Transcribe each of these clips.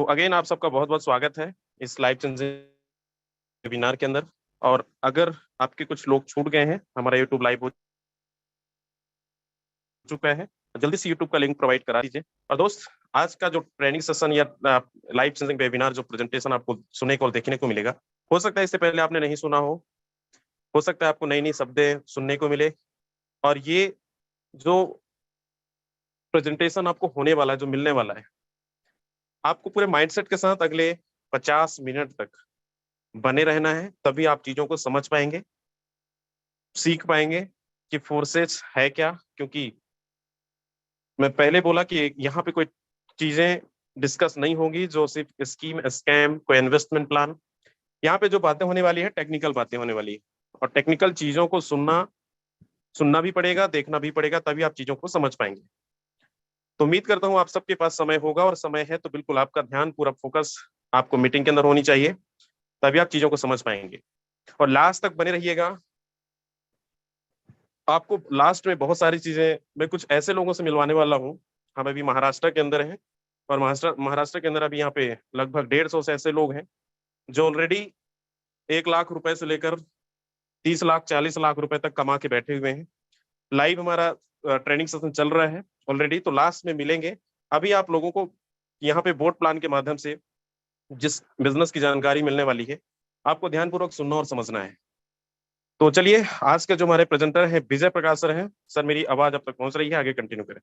तो अगेन आप सबका बहुत बहुत स्वागत है इस लाइव चेंजिंग वेबिनार के अंदर। और अगर आपके कुछ लोग छूट गए हैं, हमारा यूट्यूब लाइव हो चुका है, जल्दी से यूट्यूब का लिंक प्रोवाइड करा दीजिए। और दोस्त, आज का जो ट्रेनिंग सेशन या लाइव चेंजिंग वेबिनार जो प्रेजेंटेशन आपको सुनने को और देखने को मिलेगा, हो सकता है इससे पहले आपने नहीं सुना हो सकता है आपको नई नई शब्दें सुनने को मिले। और ये जो प्रेजेंटेशन आपको होने वाला है, जो मिलने वाला है, आपको पूरे माइंडसेट के साथ अगले 50 मिनट तक बने रहना है, तभी आप चीजों को समझ पाएंगे, सीख पाएंगे कि फोर्सेस है क्या। क्योंकि मैं पहले बोला कि यहाँ पे कोई चीजें डिस्कस नहीं होगी जो सिर्फ स्कीम, स्कैम, कोई इन्वेस्टमेंट प्लान। यहाँ पे जो बातें होने वाली है, टेक्निकल बातें होने वाली है। और टेक्निकल चीजों को सुनना भी पड़ेगा, देखना भी पड़ेगा, तभी आप चीजों को समझ पाएंगे। तो उम्मीद करता हूँ आप सबके पास समय होगा, और समय है तो बिल्कुल आपका ध्यान, पूरा फोकस आपको मीटिंग के अंदर होनी चाहिए, तभी आप चीजों को समझ पाएंगे। और लास्ट तक बने रहिएगा। आपको लास्ट में बहुत सारी चीजें, मैं कुछ ऐसे लोगों से मिलवाने वाला हूँ। हम अभी महाराष्ट्र के अंदर हैं, और महाराष्ट्र के अंदर अभी यहाँ पे लगभग 150 से ऐसे लोग हैं जो ऑलरेडी 1 लाख रुपए से लेकर 30 लाख, 40 लाख रुपए तक कमा के बैठे हुए हैं। लाइव हमारा ट्रेनिंग सेशन चल रहा है ऑलरेडी, तो लास्ट में मिलेंगे। अभी आप लोगों को यहाँ पे बोर्ड प्लान के माध्यम से जिस बिजनेस की जानकारी मिलने वाली है, आपको ध्यानपूर्वक सुनना और समझना है। तो चलिए, आज के जो हमारे प्रेजेंटर हैं विजय प्रकाश सर हैं। सर, मेरी आवाज अब तक पहुंच रही है? आगे कंटिन्यू करें।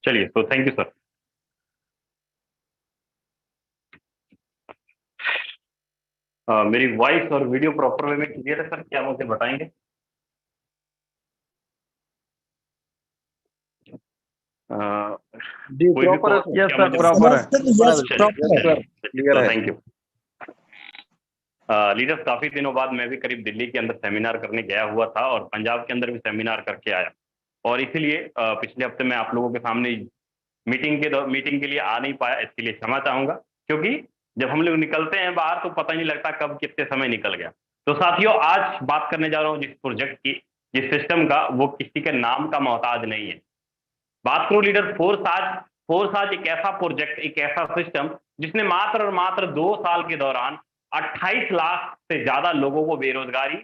चलिए, तो थैंक यू सर। मेरी वॉइस और वीडियो प्रॉपर वे में क्लियर है सर? क्या मुझे बताएंगे? जी प्रॉपर है। यस सर, प्रॉपर है। क्लियर है। Thank you. लीडर्स, काफी दिनों बाद मैं भी करीब दिल्ली के अंदर सेमिनार करने गया हुआ था, और पंजाब के अंदर भी सेमिनार करके आया, और इसीलिए पिछले हफ्ते मैं आप लोगों के सामने मीटिंग के लिए आ नहीं पाया। इसके लिए क्षमा चाहूंगा, क्योंकि जब हम लोग निकलते हैं बाहर तो पता ही नहीं लगता कब कितने समय निकल गया। तो साथियों, आज बात करने जा रहा हूं जिस प्रोजेक्ट की, जिस सिस्टम का, वो किसी के नाम का मोहताज नहीं है। बात करूं लीडर, फोर्स आज एक ऐसा प्रोजेक्ट, एक ऐसा सिस्टम जिसने मात्र और मात्र 2 साल के दौरान 28 लाख से ज्यादा लोगों को बेरोजगारी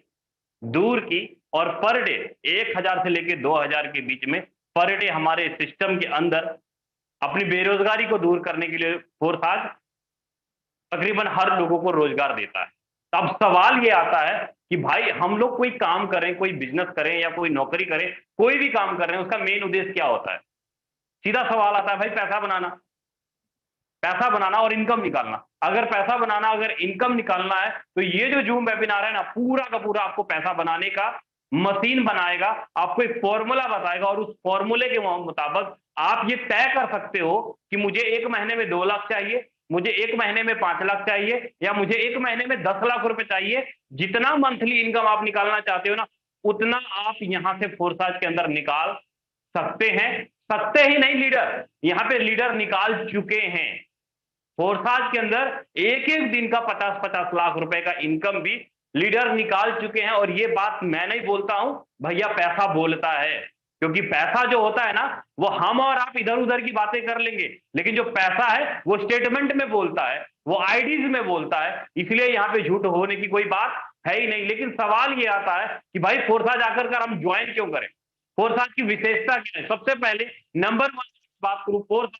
दूर की, और पर डे 1000 से लेकर 2000 के बीच में पर डे हमारे सिस्टम के अंदर अपनी बेरोजगारी को दूर करने के लिए फोर्स आज तकरीबन हर लोगों को रोजगार देता है। तो अब सवाल ये आता है कि भाई, हम लोग कोई काम करें, कोई बिजनेस करें या कोई नौकरी करें, कोई भी काम कर रहे हैं, उसका मेन उद्देश्य क्या होता है? सीधा सवाल आता है भाई, पैसा बनाना और इनकम निकालना। अगर पैसा बनाना, अगर इनकम निकालना है, तो ये जो जूम वेबिनार है ना, पूरा का पूरा आपको पैसा बनाने का मशीन बनाएगा, आपको एक फॉर्मूला बताएगा, और उस फॉर्मूले के मुताबिक आप ये तय कर सकते हो कि मुझे 1 महीने में 2 लाख चाहिए, मुझे 1 महीने में 5 लाख चाहिए, या मुझे 1 महीने में 10 लाख रुपए चाहिए। जितना मंथली इनकम आप निकालना चाहते हो ना, उतना आप यहां से फोर्साज के अंदर निकाल सकते हैं। सकते ही नहीं लीडर, यहां पे लीडर निकाल चुके हैं। फोर्साज के अंदर एक एक दिन का 50-50 लाख रुपए का इनकम भी लीडर निकाल चुके हैं। और ये बात मैं नहीं बोलता हूं भैया, पैसा बोलता है। क्योंकि पैसा जो होता है ना, वो हम और आप इधर उधर की बातें कर लेंगे, लेकिन जो पैसा है वो स्टेटमेंट में बोलता है, वो आईडीज में बोलता है। इसलिए यहाँ पे झूठ होने की कोई बात है ही नहीं। लेकिन सवाल ये आता है कि भाई, फोर्साज आकर कर हम ज्वाइन क्यों करें? फोर्साज की विशेषता क्या है? सबसे पहले नंबर 1 बात करूं, फोर्स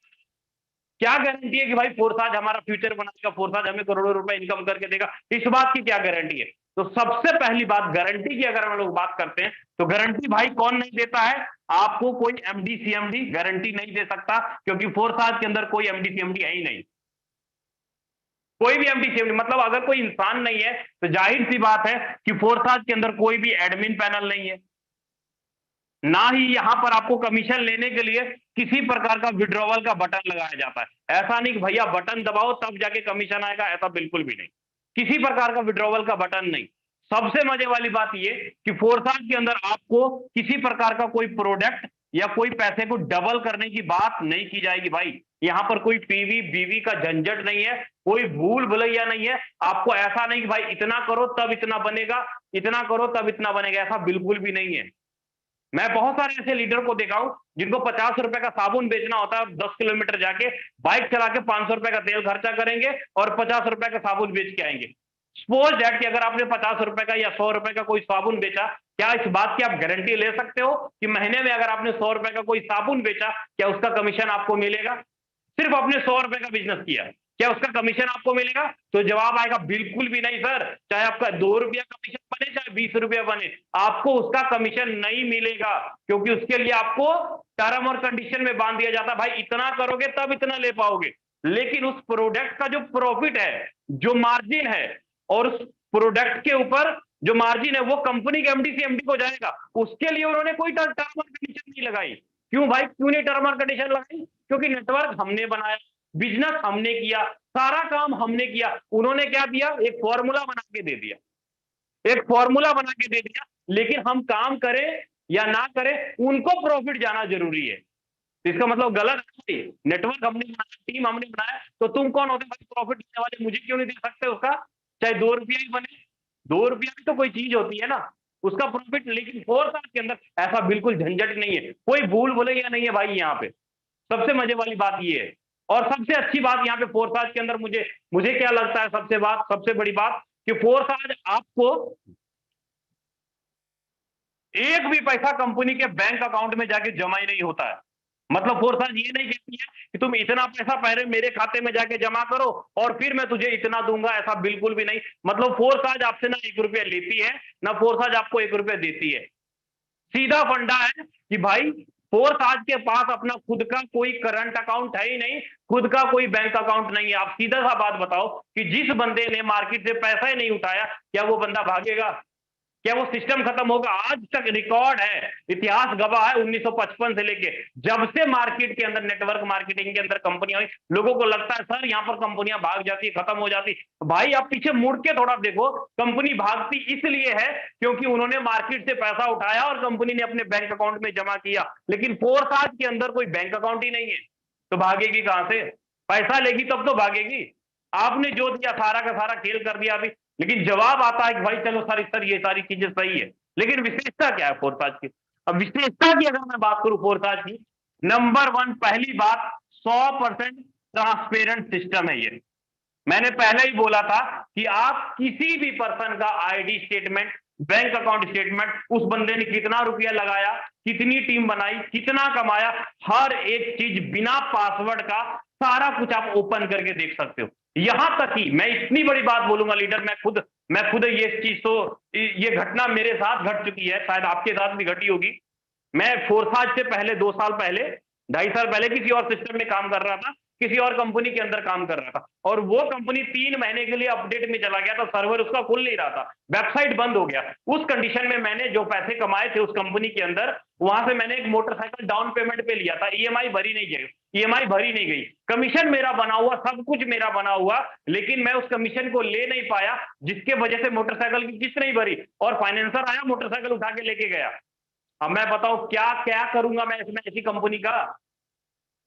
क्या गारंटी है कि भाई फोर्साज हमारा फ्यूचर बनाएगा, फोर्साज हमें करोड़ों रुपए इनकम करके देगा? इस बात की क्या गारंटी है? तो सबसे पहली बात, गारंटी की अगर हम लोग बात करते हैं, तो गारंटी भाई कौन नहीं देता है? आपको कोई एमडी सीएमडी गारंटी नहीं दे सकता, क्योंकि फोर्साज के अंदर कोई एमडी सीएमडी है ही नहीं। कोई भी एमडी सीएमडी मतलब अगर कोई इंसान नहीं है, तो जाहिर सी बात है कि फोर्साज के अंदर कोई भी एडमिन पैनल नहीं है। ना ही यहां पर आपको कमीशन लेने के लिए किसी प्रकार का विड्रॉवल का बटन लगाया जाता है। ऐसा नहीं कि भैया बटन दबाओ तब जाके कमीशन आएगा, ऐसा बिल्कुल भी नहीं। किसी प्रकार का विड्रॉवल का बटन नहीं। सबसे मजे वाली बात ये कि फोर्साज के अंदर आपको किसी प्रकार का कोई प्रोडक्ट या कोई पैसे को डबल करने की बात नहीं की जाएगी भाई। यहां पर कोई पीवी बीवी का झंझट नहीं है, कोई भूल भुलैया नहीं है। आपको ऐसा नहीं कि भाई इतना करो तब इतना बनेगा, इतना करो तब इतना बनेगा, ऐसा बिल्कुल भी नहीं है। मैं बहुत सारे ऐसे लीडर को देखा हूं जिनको 50 रुपए का साबुन बेचना होता है, 10 किलोमीटर जाके बाइक चला के 500 रुपए का तेल खर्चा करेंगे और 50 रुपए का साबुन बेच के आएंगे। सपोज दैट कि अगर आपने 50 रुपए का या 100 रुपए का कोई साबुन बेचा, क्या इस बात की आप गारंटी ले सकते हो कि महीने में अगर आपने 100 रुपए का कोई साबुन बेचा, क्या उसका कमीशन आपको मिलेगा? सिर्फ आपने 100 रुपए का बिजनेस किया, क्या उसका कमीशन आपको मिलेगा? तो जवाब आएगा बिल्कुल भी नहीं सर। चाहे आपका 2 रुपया कमीशन बने, चाहे 20 रुपया बने, आपको उसका कमीशन नहीं मिलेगा, क्योंकि उसके लिए आपको टर्म और कंडीशन में बांध दिया जाता है, भाई इतना करोगे तब इतना ले पाओगे। लेकिन उस प्रोडक्ट का जो प्रॉफिट है, जो मार्जिन है, और उस प्रोडक्ट के ऊपर जो मार्जिन है वो कंपनी के एमडी से एमडी को जाएगा। उसके लिए उन्होंने कोई टर्म और कंडीशन नहीं लगाई। क्यों भाई, क्यों नहीं टर्म और कंडीशन लगाई? क्योंकि नेटवर्क हमने बनाया, बिजनेस हमने किया, सारा काम हमने किया। उन्होंने क्या दिया? एक फॉर्मूला बना के दे दिया, एक फॉर्मूला बना के दे दिया। लेकिन हम काम करें या ना करें, उनको प्रॉफिट जाना जरूरी है। तो इसका मतलब गलत है। नेटवर्क हमने बनाया, टीम हमने बनाया, तो तुम कौन होते भाई प्रॉफिट देने वाले? मुझे क्यों नहीं दे सकते उसका? चाहे 2 रुपया ही बने, 2 रुपया भी तो कोई चीज होती है ना, उसका प्रॉफिट। लेकिन 4 साल के अंदर ऐसा बिल्कुल झंझट नहीं है, कोई भूल भुलैया नहीं है भाई। यहाँ पे सबसे मजे वाली बात ये है। और सबसे अच्छी बात यहाँ पे फोर्साज के अंदर मुझे मुझे क्या लगता है, सबसे बड़ी बात कि फोर्साज आपको एक भी पैसा कंपनी के बैंक अकाउंट में जाके जमा ही नहीं होता है। मतलब फोर्साज ये नहीं कहती है कि तुम इतना पैसा पहले मेरे खाते में जाके जमा करो और फिर मैं तुझे इतना दूंगा, ऐसा बिल्कुल भी नहीं। मतलब फोर्साज आपसे ना 1 रुपया लेती है, ना फोर्साज आपको 1 रुपया देती है। सीधा फंडा है कि भाई फोर्साज के पास अपना खुद का कोई करंट अकाउंट है ही नहीं, खुद का कोई बैंक अकाउंट नहीं है। आप सीधा सा बात बताओ कि जिस बंदे ने मार्केट से पैसा ही नहीं उठाया, क्या वो बंदा भागेगा? क्या वो सिस्टम खत्म होगा? आज तक रिकॉर्ड है, इतिहास गवाह है, 1955 से लेके जब से मार्केट के अंदर नेटवर्क मार्केटिंग के अंदर कंपनियां हुई, लोगों को लगता है सर यहाँ पर कंपनियां भाग जाती, खत्म हो जाती। भाई आप पीछे मुड़ के थोड़ा देखो, कंपनी भागती इसलिए है क्योंकि उन्होंने मार्केट से पैसा उठाया और कंपनी ने अपने बैंक अकाउंट में जमा किया। लेकिन फोर्साज के अंदर कोई बैंक अकाउंट ही नहीं है, तो भागेगी कहां से? पैसा लेगी तब तो भागेगी। आपने जो दिया सारा का सारा खेल कर दिया अभी। लेकिन जवाब आता है कि भाई चलो सर ये सारी चीजें सही है, लेकिन विशेषता क्या है फोर्साज की? अब विशेषता की अगर मैं बात करूं फोर्साज की, नंबर 1 पहली बात, 100% ट्रांसपेरेंट सिस्टम है ये। मैंने पहले ही बोला था कि आप किसी भी पर्सन का ID statement, bank account statement, उस बंदे ने कितना रुपया लगाया, कितनी टीम बनाई, कितना कमाया, हर एक चीज बिना पासवर्ड का सारा कुछ आप ओपन करके देख सकते हो। यहां तक कि मैं इतनी बड़ी बात बोलूंगा लीडर, मैं खुद ये चीज तो, ये घटना मेरे साथ घट चुकी है, शायद आपके साथ भी घटी होगी। मैं फोर्साज से पहले 2 साल पहले, 2.5 साल पहले किसी और सिस्टम में काम कर रहा था, किसी और कंपनी के अंदर काम कर रहा था, और वो कंपनी 3 महीने के लिए अपडेट में चला गया था, सर्वर उसका खुल नहीं रहा था, वेबसाइट बंद हो गया। उस कंडीशन में मैंने जो पैसे कमाए थे उस कंपनी के अंदर, वहां से मैंने एक मोटरसाइकिल डाउन पेमेंट पे लिया था, ईएमआई भरी नहीं गई, कमीशन मेरा बना हुआ, सब कुछ मेरा बना हुआ, लेकिन मैं उस कमीशन को ले नहीं पाया, जिसके वजह से मोटरसाइकिल की किस्त नहीं भरी, और फाइनेंसर आया, मोटरसाइकिल उठा के लेके गया। अब मैं बताऊं क्या क्या करूंगा मैं इसमें, ऐसी कंपनी का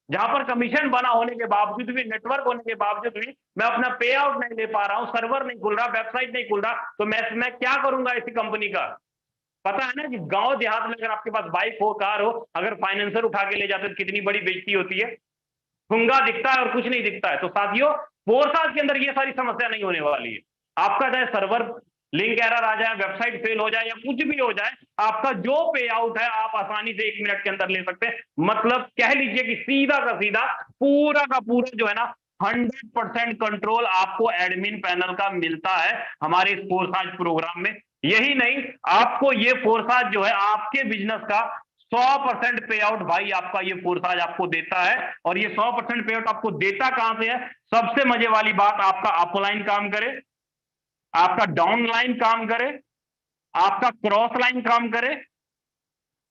जहां पर कमीशन बना होने के बावजूद भी, नेटवर्क होने के बावजूद भी मैं अपना पे आउट नहीं ले पा रहा हूं, सर्वर नहीं खुल रहा, वेबसाइट नहीं खुल रहा, तो मैं क्या करूंगा ऐसी कंपनी का? पता है ना कि गांव देहात में अगर आपके पास बाइक हो, कार हो, अगर फाइनेंसर उठा के ले जाते तो कितनी बड़ी बेइज्जती होती है। ठुंगा दिखता है और कुछ नहीं दिखता है। तो साथियों, फोर्साज के अंदर ये सारी समस्या नहीं होने वाली है। आपका चाहे सर्वर लिंक एरर आ जाए, वेबसाइट फेल हो जाए, या कुछ भी हो जाए, आपका जो पे आउट है आप आसानी से 1 मिनट के अंदर ले सकते हैं। मतलब कह लीजिए कि सीधा का सीधा पूरा का पूरा जो है ना 100% कंट्रोल आपको एडमिन पैनल का मिलता है हमारे इस फोर्साज प्रोग्राम में। यही नहीं, आपको ये फोर्साज जो है आपके बिजनेस का 100% पे आउट भाई आपका ये फोर्साज आपको देता है। और ये 100% पे आउट आपको देता कहां से है? सबसे मजे वाली बात, आपका अपलाइन काम करे, आपका डाउनलाइन काम करे, आपका क्रॉस लाइन काम करे,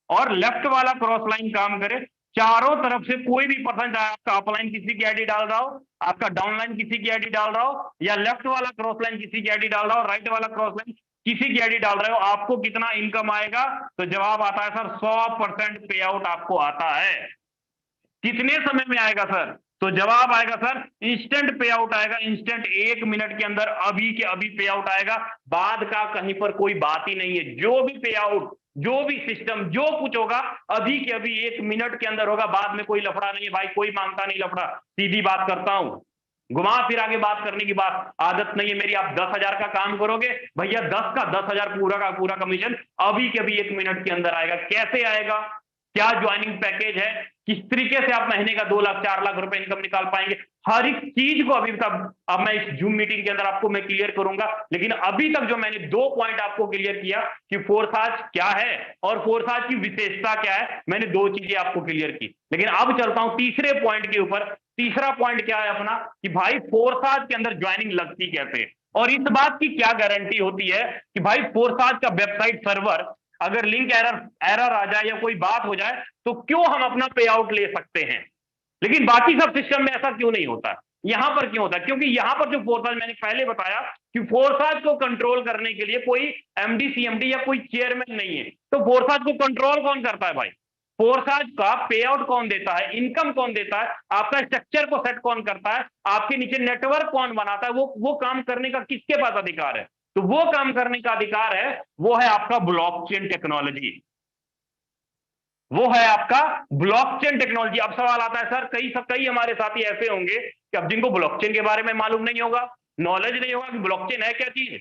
और लेफ्ट वाला क्रॉस लाइन काम करे। चारों तरफ से कोई भी पर्सन, चाहे आपका अपलाइन किसी की आईडी डाल रहा हो, आपका डाउनलाइन किसी की आईडी डाल रहा हो, या लेफ्ट वाला क्रॉस लाइन किसी की आईडी डाल रहा हो, राइट वाला क्रॉस लाइन किसी की आईडी डाल रहे हो, आपको कितना इनकम आएगा? तो जवाब आता है सर 100% पे आउट आपको आता है। कितने समय में आएगा सर? तो जवाब आएगा सर इंस्टेंट पे आउट आएगा, इंस्टेंट 1 मिनट के अंदर अभी के अभी पे आउट आएगा। बाद का कहीं पर कोई बात ही नहीं है। जो भी पे आउट जो भी सिस्टम जो कुछ होगा अभी के अभी 1 मिनट के अंदर होगा, बाद में कोई लफड़ा नहीं है भाई, कोई मांगता नहीं लफड़ा, सीधी बात करता हूं, घुमा फिरा के बात करने की बात आदत नहीं है मेरी। आप 10,000 का काम करोगे भैया, 10 का 10,000 पूरा का पूरा कमीशन अभी के अभी 1 मिनट के अंदर आएगा। कैसे आएगा, क्या ज्वाइनिंग पैकेज है, किस तरीके से आप महीने का 2 लाख 4 लाख रुपए इनकम निकाल पाएंगे, हर एक चीज को अभी तक अब मैं इस जूम मीटिंग के अंदर आपको मैं क्लियर करूंगा। लेकिन अभी तक जो मैंने 2 पॉइंट आपको क्लियर किया कि फोर्साज क्या है और फोर्साज की विशेषता क्या है, मैंने 2 चीजें आपको क्लियर की। लेकिन अब चलता हूं तीसरे पॉइंट के ऊपर। तीसरा पॉइंट क्या है अपना, कि भाई फोर्साज के अंदर ज्वाइनिंग लगती कैसे है और इस बात की क्या गारंटी होती है कि भाई फोर्साज का वेबसाइट सर्वर अगर लिंक एरर आ जाए या कोई बात हो जाए तो क्यों हम अपना पे आउट ले सकते हैं, लेकिन बाकी सब सिस्टम में ऐसा क्यों नहीं होता। यहां पर क्यों होता है, क्योंकि यहां पर जो फोर्साज मैंने पहले बताया कि फोर्साज को कंट्रोल करने के लिए कोई एमडी सीएमडी या कोई चेयरमैन नहीं है। तो फोर्साज को कंट्रोल कौन करता है भाई, फोर्साज का पे आउट कौन देता है, इनकम कौन देता है, आपका स्ट्रक्चर को सेट कौन करता है, आपके नीचे नेटवर्क कौन बनाता है, वो काम करने का किसके पास अधिकार है। तो वो काम करने का अधिकार है, वो है आपका ब्लॉकचेन टेक्नोलॉजी, वो है आपका ब्लॉकचेन टेक्नोलॉजी। अब सवाल आता है सर, कई हमारे साथी ऐसे होंगे कि अब जिनको ब्लॉकचेन के बारे में मालूम नहीं होगा, नॉलेज नहीं होगा कि ब्लॉकचेन है क्या चीज,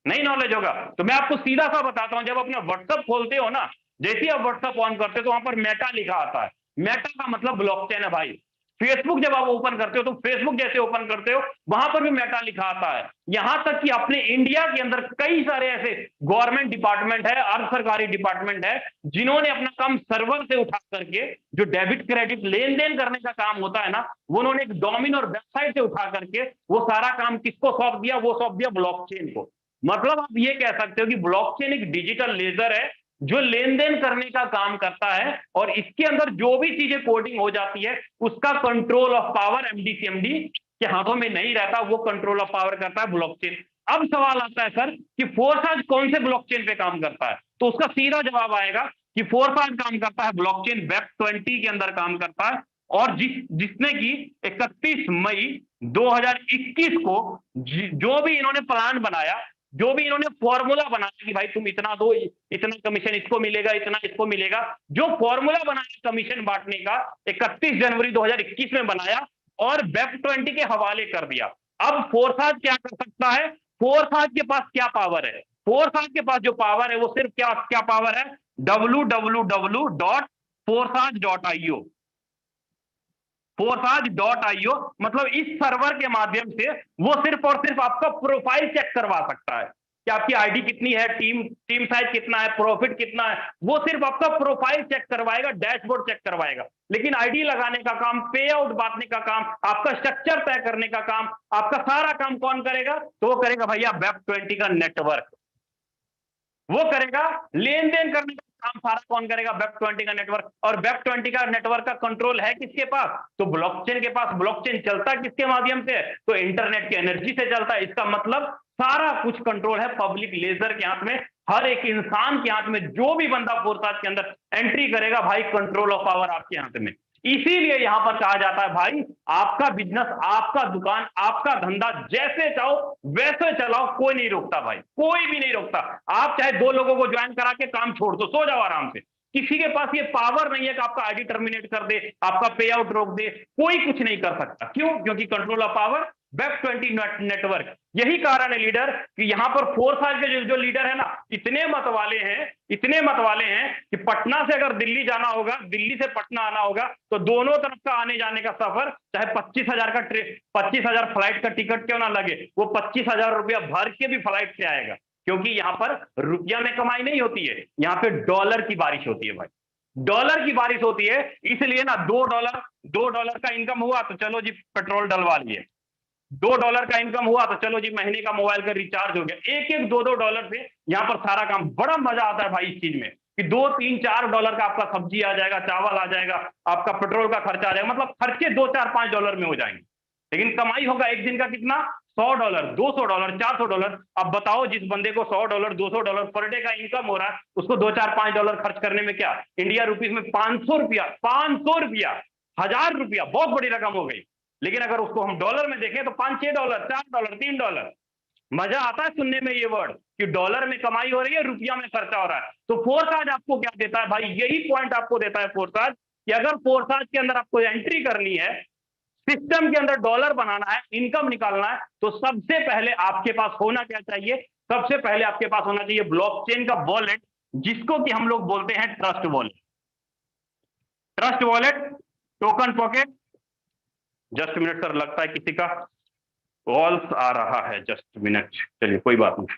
नहीं नॉलेज होगा। तो मैं आपको सीधा सा बताता हूं, जब अपना व्हाट्सएप खोलते हो ना, जैसे ही आप व्हाट्सएप ऑन करते हो तो वहां पर मेटा लिखा आता है, मेटा का मतलब ब्लॉकचेन है भाई। फेसबुक जब आप ओपन करते हो तो फेसबुक जैसे ओपन करते हो वहां पर भी मेटा लिखा आता है। यहां तक कि अपने इंडिया के अंदर कई सारे ऐसे गवर्नमेंट डिपार्टमेंट है, अर्ध सरकारी डिपार्टमेंट है, जिन्होंने अपना काम सर्वर से उठा करके जो डेबिट क्रेडिट लेन देन करने का काम होता है ना, वो उन्होंने एक डोमेन और वेबसाइट से उठा करके वो सारा काम किसको सौंप दिया, वो सौंप दिया ब्लॉकचेन को। मतलब आप ये कह सकते हो कि ब्लॉकचेन एक डिजिटल लेजर है जो लेन देन करने का काम करता है, और इसके अंदर जो भी चीजें कोडिंग हो जाती है उसका कंट्रोल ऑफ पावर एमडीसीएमडी के हाथों में नहीं रहता, वो कंट्रोल ऑफ पावर करता है ब्लॉकचेन। अब सवाल आता है सर कि फोर्साज कौन से ब्लॉकचेन पे काम करता है, तो उसका सीधा जवाब आएगा कि फोर्साज काम करता है ब्लॉकचेन वेब 20 के अंदर काम करता है। और जिसने की 31 मई 2021 को जो भी इन्होंने प्लान बनाया, जो भी इन्होंने फॉर्मूला बनाया कि भाई तुम इतना दो, इतना कमीशन इसको मिलेगा, इतना इसको मिलेगा, जो फॉर्मूला बनाया कमीशन बांटने का 31 जनवरी 2021 में बनाया और वेब 20 के हवाले कर दिया। अब फोर्साज क्या कर सकता है, फोर्साज के पास क्या पावर है, फोर्साज के पास जो पावर है वो सिर्फ क्या पावर है, www.forsage.io, forsage.io, मतलब इस सर्वर के माध्यम से वो सिर्फ और सिर्फ आपका प्रोफाइल चेक करवा सकता है कि आपकी आईडी कितनी है, टीम साइज कितना है, प्रॉफिट कितना है, वो सिर्फ आपका प्रोफाइल चेक करवाएगा, डैशबोर्ड चेक करवाएगा। लेकिन आईडी लगाने का काम, पे आउट बांटने का काम, आपका स्ट्रक्चर तय करने का काम, आपका सारा काम कौन करेगा, तो वो करेगा भैया वेब 20 का नेटवर्क, वो करेगा लेन देन करने का काम सारा कौन करेगा, वेब 20 का नेटवर्क। और वेब 20 का नेटवर्क का कंट्रोल है किसके पास, तो ब्लॉकचेन के पास। ब्लॉकचेन चलता किसके माध्यम से, तो इंटरनेट की एनर्जी से चलता है। इसका मतलब सारा कुछ कंट्रोल है पब्लिक लेजर के हाथ में, हर एक इंसान के हाथ में। जो भी बंदा फोर्साज के अंदर एंट्री करेगा भाई, कंट्रोल ऑफ पावर आपके हाथ में। इसीलिए यहां पर कहा जाता है भाई आपका बिजनेस, आपका दुकान, आपका धंधा जैसे चाहो वैसे चलाओ, कोई नहीं रोकता भाई, कोई भी नहीं रोकता। आप चाहे 2 लोगों को ज्वाइन करा के काम छोड़ दो, सो जाओ आराम से, किसी के पास ये पावर नहीं है कि आपका आईडी टर्मिनेट कर दे, आपका पे आउट रोक दे, कोई कुछ नहीं कर सकता। क्यों, क्योंकि control of power web 20 network. यही कारण है लीडर कि यहां पर फोर्साज के जो लीडर है ना, इतने मत वाले हैं कि पटना से अगर दिल्ली जाना होगा, दिल्ली से पटना आना होगा, तो दोनों तरफ का आने जाने का सफर चाहे 25,000 फ्लाइट का टिकट क्यों ना लगे, वो 25,000 रुपया भर के भी फ्लाइट से आएगा। क्योंकि यहां पर रुपया में कमाई नहीं होती है, यहां पे डॉलर की बारिश होती है भाई, डॉलर की बारिश होती है। इसलिए ना $2 का इनकम हुआ तो चलो जी पेट्रोल डलवा लिए, $2 का इनकम हुआ तो चलो जी महीने का मोबाइल का रिचार्ज हो गया। एक $2 से यहाँ पर सारा काम। बड़ा मजा आता है भाई इस चीज में कि $2, $3, $4 का आपका सब्जी आ जाएगा, चावल आ जाएगा, आपका पेट्रोल का खर्चा आ जाएगा, मतलब खर्चे $2, $4, $5 में हो जाएंगे। लेकिन कमाई होगा एक दिन का कितना, $100, $200, $400। अब बताओ जिस बंदे को $100, $200 पर डे का इनकम हो रहा है, उसको $2, $4, $5 खर्च करने में क्या, इंडिया रुपीज में 500 रुपया, 1000 रुपया बहुत बड़ी रकम हो गई। लेकिन अगर उसको हम डॉलर में देखें तो $5, $6, $4, $3। मजा आता है सुनने में ये वर्ड कि डॉलर में कमाई हो रही है, रुपया में खर्चा हो रहा है। तो फोरसाज आपको क्या देता है भाई, यही पॉइंट आपको देता है फोरसाज कि अगर फोरसाज के अंदर आपको एंट्री करनी है, सिस्टम के अंदर डॉलर बनाना है, इनकम निकालना है, तो सबसे पहले आपके पास होना क्या चाहिए, सबसे पहले आपके पास होना चाहिए ब्लॉकचेन का वॉलेट, जिसको कि हम लोग बोलते हैं trust wallet. Trust wallet, token pocket. Just minute sir, लगता है किसी का कॉल्स आ रहा है, जस्ट मिनट। चलिए कोई बात नहीं।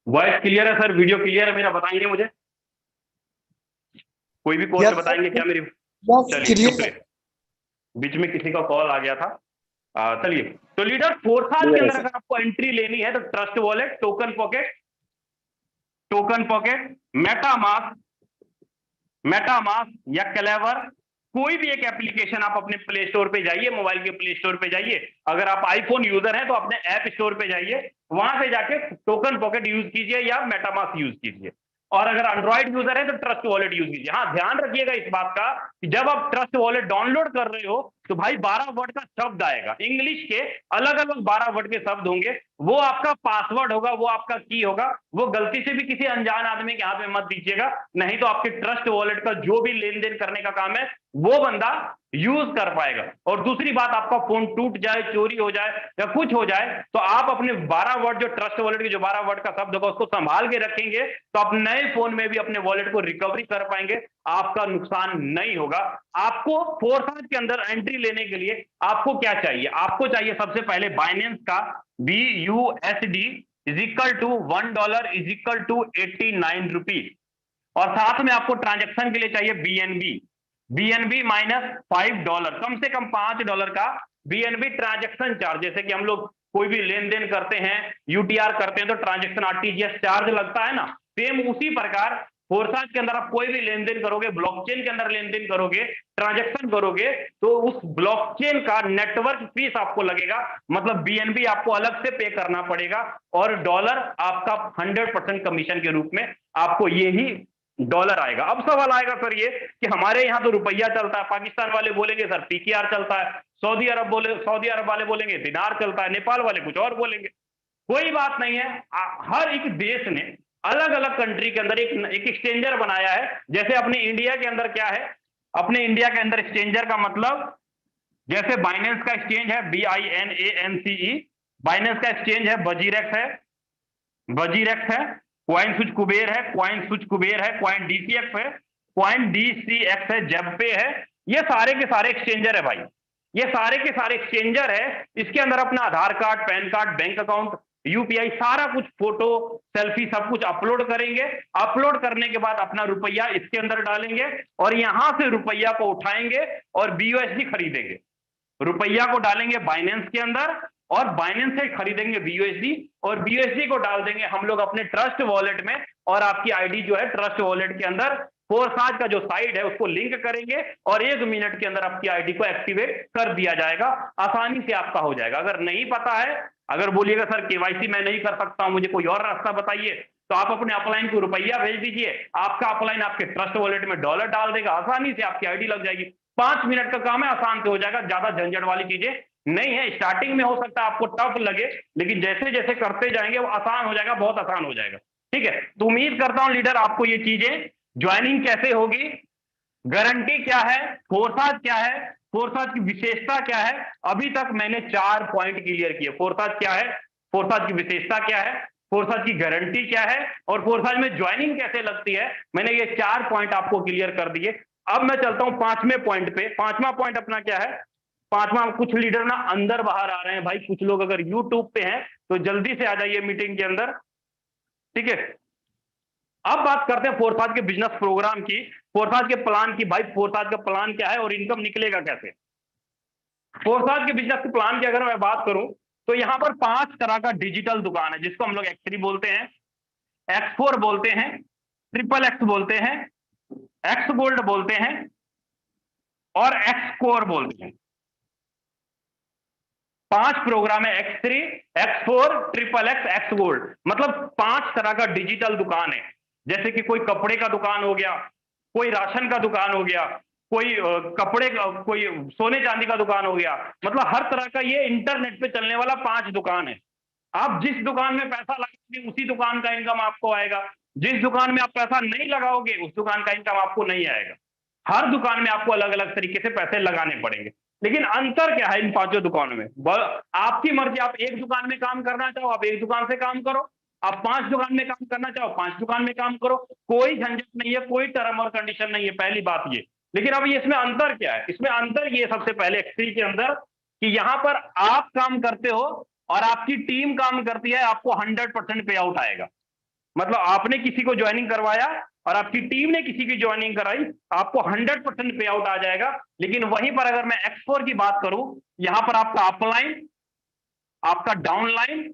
वॉइस क्लियर है सर, वीडियो क्लियर है मेरा, बताएंगे मुझे, कोई भी कॉल बताएंगे क्या मेरी? चलिए, बीच में किसी का कॉल आ गया था। चलिए, तो लीडर फोरसाज के अंदर अगर आपको एंट्री लेनी है तो trust wallet, token pocket, MetaMask या क्लेवर, कोई भी एक एप्लीकेशन आप अपने प्ले स्टोर पे जाइए, मोबाइल के प्ले स्टोर पे जाइए। अगर आप आईफोन यूजर हैं तो अपने ऐप स्टोर पे जाइए, वहां से जाके टोकन पॉकेट यूज कीजिए या मेटामास्क यूज कीजिए। और अगर एंड्रॉइड यूजर है तो ट्रस्ट वॉलेट यूज कीजिए। हाँ, ध्यान रखिएगा इस बात का कि जब आप ट्रस्ट वॉलेट डाउनलोड कर रहे हो तो भाई 12 वर्ड का शब्द आएगा, इंग्लिश के अलग अलग 12 वर्ड के शब्द होंगे, वो आपका पासवर्ड होगा, वो आपका की होगा, वो गलती से भी किसी अनजान आदमी के हाथ में मत दीजिएगा, नहीं तो आपके ट्रस्ट वॉलेट का जो भी लेन देन करने का काम है वो बंदा यूज कर पाएगा। और दूसरी बात, आपका फोन टूट जाए, चोरी हो जाए या कुछ हो जाए तो आप अपने 12 वर्ड, जो ट्रस्ट वॉलेट के जो 12 वर्ड का शब्द होगा, उसको संभाल के रखेंगे तो आप नए फोन में भी अपने वॉलेट को रिकवरी कर पाएंगे, आपका नुकसान नहीं होगा। आपको फोरसाज के अंदर एंट्री लेने के लिए आपको क्या चाहिए? आपको चाहिए सबसे पहले बाइनेंस का BUSD $1 = 89 और साथ में आपको ट्रांजैक्शन के लिए चाहिए BNB -$5, कम से कम $5 का BNB ट्रांजैक्शन चार्ज। जैसे कि हम लोग कोई भी लेन देन करते हैं, UTR करते हैं तो ट्रांजैक्शन RTGS चार्ज लगता है ना, सेम उसी प्रकार फोरसाज के अंदर आप कोई भी लेन देन करोगे, ब्लॉकचेन के अंदर लेन देन करोगे, ट्रांजैक्शन करोगे, तो उस ब्लॉकचेन का नेटवर्क फीस आपको लगेगा, मतलब BNB आपको अलग से पे करना पड़ेगा और डॉलर आपका 100% कमीशन के रूप में आपको यही डॉलर आएगा। अब सवाल आएगा सर ये कि हमारे यहाँ तो रुपया चलता है, पाकिस्तान वाले बोलेंगे सर PKR चलता है, सऊदी अरब वाले बोलेंगे दिनार चलता है, नेपाल वाले कुछ और बोलेंगे। कोई बात नहीं है, हर एक देश ने अलग अलग कंट्री के अंदर एक एक्सचेंजर बनाया है। जैसे अपने इंडिया के अंदर क्या है, अपने इंडिया के अंदर एक्सचेंजर का मतलब, जैसे बाइनेंस का एक्सचेंज है BINANCE, बाइनेंस का एक्सचेंज है वजीरेक्स है, कॉइन स्विच कुबेर है, कॉइन DCX है, कॉइन DCX है, जेबपे है, ये सारे के सारे एक्सचेंजर है भाई, ये सारे के सारे एक्सचेंजर है। इसके अंदर अपना Aadhaar card, PAN card, bank account, UPI, सारा कुछ, फोटो, सेल्फी, सब कुछ अपलोड करेंगे। अपलोड करने के बाद अपना रुपया इसके अंदर डालेंगे और यहां से रुपया को उठाएंगे और BUSD खरीदेंगे। रुपया को डालेंगे बाइनेंस के अंदर और बाइनेंस से खरीदेंगे BUSD और BUSD को डाल देंगे हम लोग अपने ट्रस्ट वॉलेट में और आपकी आईडी जो है ट्रस्ट वॉलेट के अंदर फोरसाज का जो साइट है उसको लिंक करेंगे और 1 मिनट के अंदर आपकी आईडी को एक्टिवेट कर दिया जाएगा, आसानी से आपका हो जाएगा। अगर नहीं पता है, अगर बोलिएगा सर KYC मैं नहीं कर सकता हूं, मुझे कोई और रास्ता बताइए, तो आप अपने अपलाइन को रुपया भेज दीजिए, आपका अपलाइन आपके ट्रस्ट वॉलेट में डॉलर डाल देगा, आसानी से आपकी आईडी लग जाएगी। 5 मिनट का काम है, आसान से हो जाएगा, ज्यादा झंझट वाली चीजें नहीं है। स्टार्टिंग में हो सकता है आपको टफ लगे, लेकिन जैसे जैसे करते जाएंगे वो आसान हो जाएगा, बहुत आसान हो जाएगा। ठीक है, तो उम्मीद करता हूं लीडर आपको ये चीजें, ज्वाइनिंग कैसे होगी, गारंटी क्या है, फोरसाज क्या है, फोरसाज की विशेषता क्या है, अभी तक मैंने 4 पॉइंट क्लियर किए। फोरसाज क्या है, फोरसाज की विशेषता क्या है, फोरसाज की गारंटी क्या है और फोरसाज में ज्वाइनिंग कैसे लगती है, मैंने ये 4 पॉइंट आपको क्लियर कर दिए। अब मैं चलता हूं 5वें पॉइंट पे। 5वां पॉइंट अपना क्या है, 5वां, कुछ लीडर ना अंदर बाहर आ रहे हैं भाई, कुछ लोग अगर यूट्यूब पे हैं तो जल्दी से आ जाइए मीटिंग के अंदर। ठीक है, अब बात करते हैं फोरसाज के बिजनेस प्रोग्राम की, फोरसाज के प्लान की। भाई फोरसाज का प्लान क्या है और इनकम निकलेगा कैसे? फोरसाज के बिजनेस के प्लान की अगर मैं बात करूं तो यहां पर 5 तरह का डिजिटल दुकान है, जिसको हम लोग X3 बोलते हैं, X4 बोलते हैं, XXX बोलते हैं, X गोल्ड बोलते हैं और X कोर बोलते हैं। 5 प्रोग्राम है, X3, X4, XXX, X gold, मतलब 5 तरह का डिजिटल दुकान है। जैसे कि कोई कपड़े का दुकान हो गया, कोई राशन का दुकान हो गया, कोई कपड़े का, कोई सोने चांदी का दुकान हो गया, मतलब हर तरह का ये इंटरनेट पे चलने वाला 5 दुकान है। आप जिस दुकान में पैसा लगाओगे उसी दुकान का इनकम आपको आएगा, जिस दुकान में आप पैसा नहीं लगाओगे उस दुकान का इनकम आपको नहीं आएगा। हर दुकान में आपको अलग अलग तरीके से पैसे लगाने पड़ेंगे। लेकिन अंतर क्या है इन पांचों दुकानों में? आपकी मर्जी, आप एक दुकान में काम करना चाहो आप एक दुकान से काम करो, आप 5 दुकान में काम करना चाहो 5 दुकान में काम करो, कोई झंझट नहीं है, कोई टर्म और कंडीशन नहीं है, पहली बात ये। लेकिन अब ये इसमें अंतर क्या है? इसमें अंतर ये सबसे पहले X3 के अंदर कि यहां पर आप काम करते हो और आपकी टीम काम करती है, आपको 100% पे आउट आएगा। मतलब आपने किसी को ज्वाइनिंग करवाया और आपकी टीम ने किसी की ज्वाइनिंग कराई, आपको 100% पे आउट आ जाएगा। लेकिन वहीं पर अगर मैं X4 की बात करूं, यहां पर आपका अपलाइन, आपका डाउन लाइन,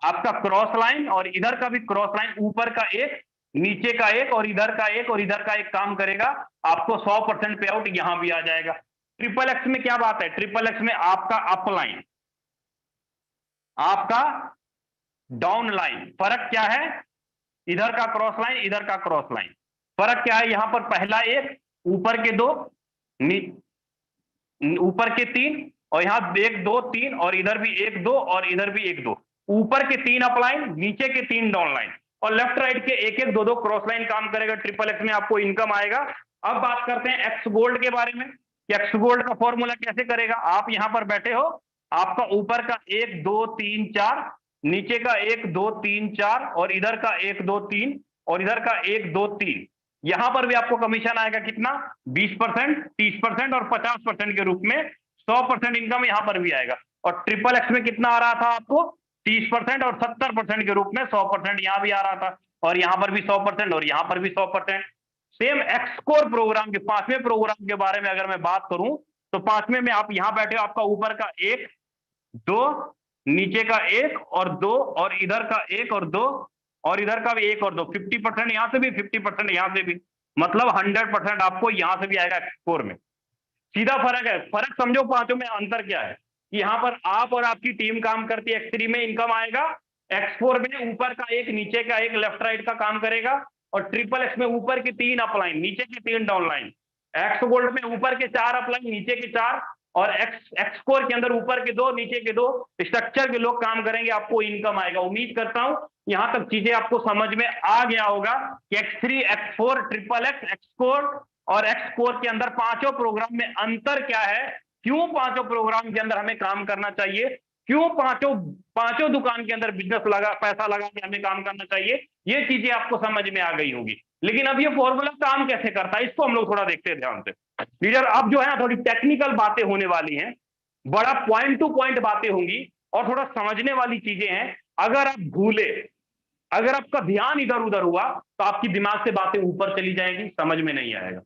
आपका क्रॉस लाइन और इधर का भी क्रॉस लाइन, ऊपर का एक, नीचे का एक और इधर का एक और इधर का एक काम करेगा, आपको 100% पे आउट यहां भी आ जाएगा। ट्रिपल एक्स में क्या बात है? ट्रिपल एक्स में आपका अपलाइन, आपका डाउन लाइन, फर्क क्या है? इधर का क्रॉस लाइन, इधर का क्रॉस लाइन, फर्क क्या है? यहां पर पहला एक, ऊपर के 2, ऊपर के 3 और यहां 1 2 3 और इधर भी 1 2 और इधर भी 1 2, ऊपर के 3 अपलाइन, नीचे के 3 डाउन लाइन और लेफ्ट राइट के 1 1 2 2 क्रॉस लाइन काम करेगा। ट्रिपल एक्स में आपको इनकम आएगा। अब बात करते हैं एक्स गोल्ड के बारे में कि एक्स गोल्ड का फॉर्मूला कैसे करेगा। आप यहां पर बैठे हो, आपका ऊपर का 1 2 3 4, नीचे का 1 2 3 4 और इधर का 1 2 3 और इधर का 1 2 3, यहां पर भी आपको कमीशन आएगा कितना? 20%, 30% और 50% के रूप में 100% इनकम यहां पर भी आएगा। और ट्रिपल एक्स में कितना आ रहा था आपको? 30% और 70% के रूप में 100% यहां भी आ रहा था और यहां पर भी 100% और यहां पर भी 100%। सेम एक्सकोर प्रोग्राम के 5वें प्रोग्राम के बारे में अगर मैं बात करूं तो 5वें में आप यहां बैठे हो, आपका ऊपर का 1 2, नीचे का 1 और 2 और इधर का 1 और 2 और इधर का भी 1 और 2, 50% यहां से भी 50% यहां से भी, मतलब 100% आपको यहां से भी आएगा एक्सकोर में। सीधा फर्क है। फर्क समझो पांचों में अंतर क्या है कि यहां पर आप और आपकी टीम काम करती है, X3 में इनकम आएगा, X4 में ऊपर का 1 नीचे का 1 लेफ्ट राइट का काम करेगा और ट्रिपल एक्स में ऊपर के 3 अपलाइन, नीचे के 3 डाउन लाइन, एक्स गोल्ड में ऊपर के 4 अपलाइन, नीचे के 4 और एक्स कोर के अंदर ऊपर के 2 नीचे के 2 स्ट्रक्चर के लोग काम करेंगे, आपको इनकम आएगा। उम्मीद करता हूं यहां तक चीजें आपको समझ में आ गया होगा कि X3 X4 triple X x core और एक्स कोर के अंदर पांचों प्रोग्राम में अंतर क्या है, क्यों पांचों प्रोग्राम के अंदर हमें काम करना चाहिए, क्यों पांचों दुकान के अंदर बिजनेस पैसा लगा के हमें काम करना चाहिए, ये चीजें आपको समझ में आ गई होगी। लेकिन अब ये फॉर्मूला काम कैसे करता है इसको हम लोग थोड़ा देखते हैं ध्यान से। लीडर अब जो है ना थोड़ी टेक्निकल बातें होने वाली हैं, बड़ा पॉइंट टू पॉइंट बातें होंगी और थोड़ा समझने वाली चीजें हैं। अगर आप भूले, अगर आपका ध्यान इधर उधर हुआ तो आपकी दिमाग से बातें ऊपर चली जाएंगी, समझ में नहीं आएगा।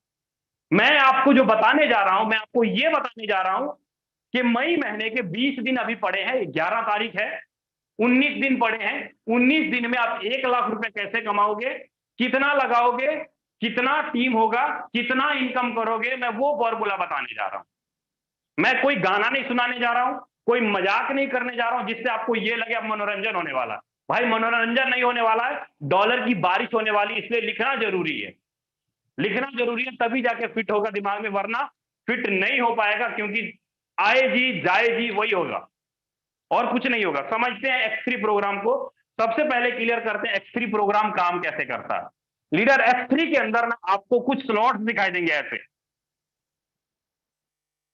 मैं आपको जो बताने जा रहा हूं, मैं आपको ये बताने जा रहा हूं कि मई महीने के 20 दिन अभी पड़े हैं, 11 तारीख है, 19 दिन पड़े हैं। 19 दिन में आप 1 लाख रुपए कैसे कमाओगे, कितना लगाओगे, कितना टीम होगा, कितना इनकम करोगे, मैं वो फॉर्मूला बताने जा रहा हूं। मैं कोई गाना नहीं सुनाने जा रहा हूं, कोई मजाक नहीं करने जा रहा हूं जिससे आपको ये लगे अब मनोरंजन होने वाला। भाई मनोरंजन नहीं होने वाला है, डॉलर की बारिश होने वाली, इसलिए लिखना जरूरी है। लिखना जरूरी है तभी जाके फिट होगा दिमाग में, वरना फिट नहीं हो पाएगा, क्योंकि आए जी जाए जी वही होगा और कुछ नहीं होगा। समझते हैं X3 प्रोग्राम को। सबसे पहले क्लियर करते हैं X3 प्रोग्राम काम कैसे करता है। लीडर X3 के अंदर ना आपको कुछ स्लॉट्स दिखाई देंगे ऐसे,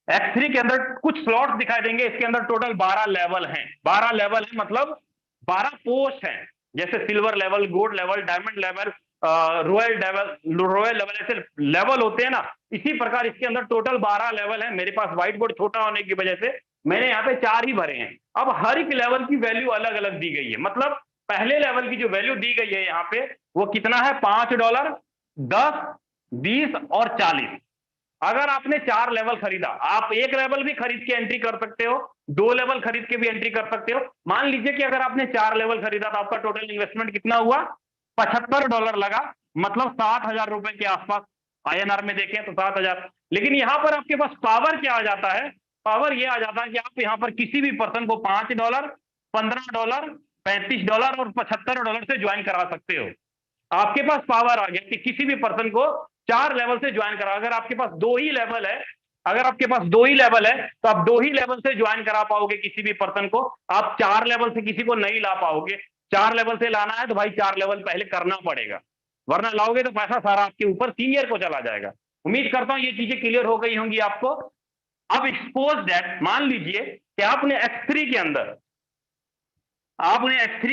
X3 के अंदर कुछ स्लॉट्स दिखाई देंगे। इसके अंदर टोटल 12 लेवल हैं। 12 लेवल है मतलब 12 पोस्ट हैं, जैसे silver level, gold level, diamond level, royal level, ऐसे लेवल होते हैं ना, इसी प्रकार इसके अंदर टोटल 12 लेवल है। मेरे पास व्हाइट बोर्ड छोटा होने की वजह से मैंने यहाँ पे 4 ही भरे हैं। अब हर एक लेवल की वैल्यू अलग अलग दी गई है। मतलब पहले लेवल की जो वैल्यू दी गई है यहाँ पे वो कितना है? $5, 10, 20 और 40। अगर आपने 4 लेवल खरीदा, आप 1 लेवल भी खरीद के एंट्री कर सकते हो, 2 लेवल खरीद के भी एंट्री कर सकते हो। मान लीजिए कि अगर आपने 4 लेवल खरीदा तो आपका टोटल इन्वेस्टमेंट कितना हुआ? $75 लगा, मतलब 7,000 रुपए के आसपास। INR में देखें तो 7,000। लेकिन यहां पर आपके पास पावर क्या आ जाता है? पावर ये आ जाता है कि आप यहां पर किसी भी पर्सन को $5, $15, $35 और $75 से ज्वाइन करा सकते हो। आपके पास पावर आ गया कि किसी भी पर्सन को 4 लेवल से ज्वाइन करा। अगर आपके पास 2 ही लेवल है अगर आपके पास 2 ही लेवल है तो आप 2 ही लेवल से ज्वाइन करा पाओगे किसी भी पर्सन को। आप 4 लेवल से किसी को नहीं ला पाओगे। 4 लेवल से लाना है तो भाई 4 लेवल पहले करना पड़ेगा, वरना लाओगे तो पैसा सारा आपके ऊपर सीनियर को चला जाएगा। उम्मीद करता हूं ये चीजें क्लियर हो गई होंगी आपको। अब एक्सपोज दैट, मान लीजिए कि आपने X3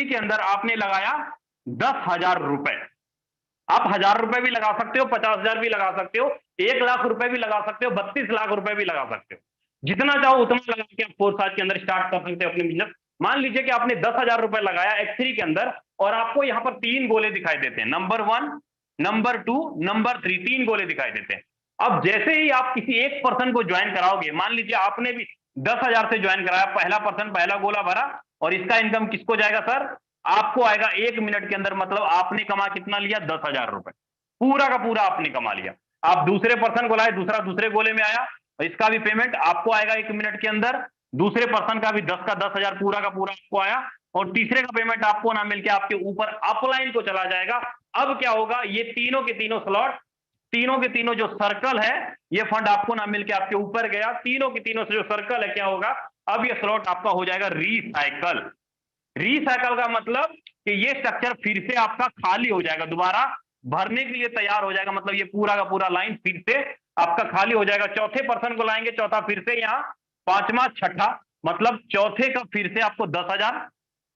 के अंदर आपने लगाया 10,000 रुपए। आप 1,000 रुपए भी लगा सकते हो, 50,000 भी लगा सकते हो, 1 लाख रुपए भी लगा सकते हो, 32 लाख रुपए भी लगा सकते हो। जितना चाहो उतना लगा के आप 4 साल के अंदर स्टार्ट कर सकते हो अपनी बिजनेस। मान लीजिए कि आपने 10,000 रुपए लगाया X3 के अंदर और आपको यहाँ पर 3 गोले दिखाई देते हैं, नंबर 1, नंबर 2, नंबर 3, 3 गोले दिखाई देते हैं। अब जैसे ही आप किसी एक पर्सन को ज्वाइन कराओगे, मान लीजिए आपने भी 10,000 से ज्वाइन कराया, पहला पर्सन पहला गोला भरा और इसका इनकम किसको जाएगा सर? आपको आएगा 1 मिनट के अंदर। मतलब आपने कमा कितना लिया? 10,000 रुपए, पूरा का पूरा आपने कमा लिया। आप दूसरे पर्सन को लाए, दूसरा दूसरे गोले में आया, इसका भी पेमेंट आपको आएगा 1 मिनट के अंदर। दूसरे पर्सन का भी 10 का 10,000 पूरा का पूरा आपको आया और तीसरे का पेमेंट आपको ना मिलके आपके ऊपर अपलाइन को चला जाएगा। अब क्या होगा? ये तीनों के तीनों स्लॉट, तीनों के तीनों जो सर्कल है, ये फंड आपको ना मिलके आपके ऊपर गया। तीनों के तीनों से जो सर्कल है क्या होगा? अब ये स्लॉट आपका हो जाएगा रीसाइकल। रीसाइकल का मतलब कि ये स्ट्रक्चर फिर से आपका खाली हो जाएगा, दोबारा भरने के लिए तैयार हो जाएगा। मतलब ये पूरा का पूरा लाइन फिर से आपका खाली हो जाएगा। चौथे पर्सन को लाएंगे, चौथा फिर से यहाँ, पांचवा छठा, मतलब चौथे का फिर से आपको 10,000,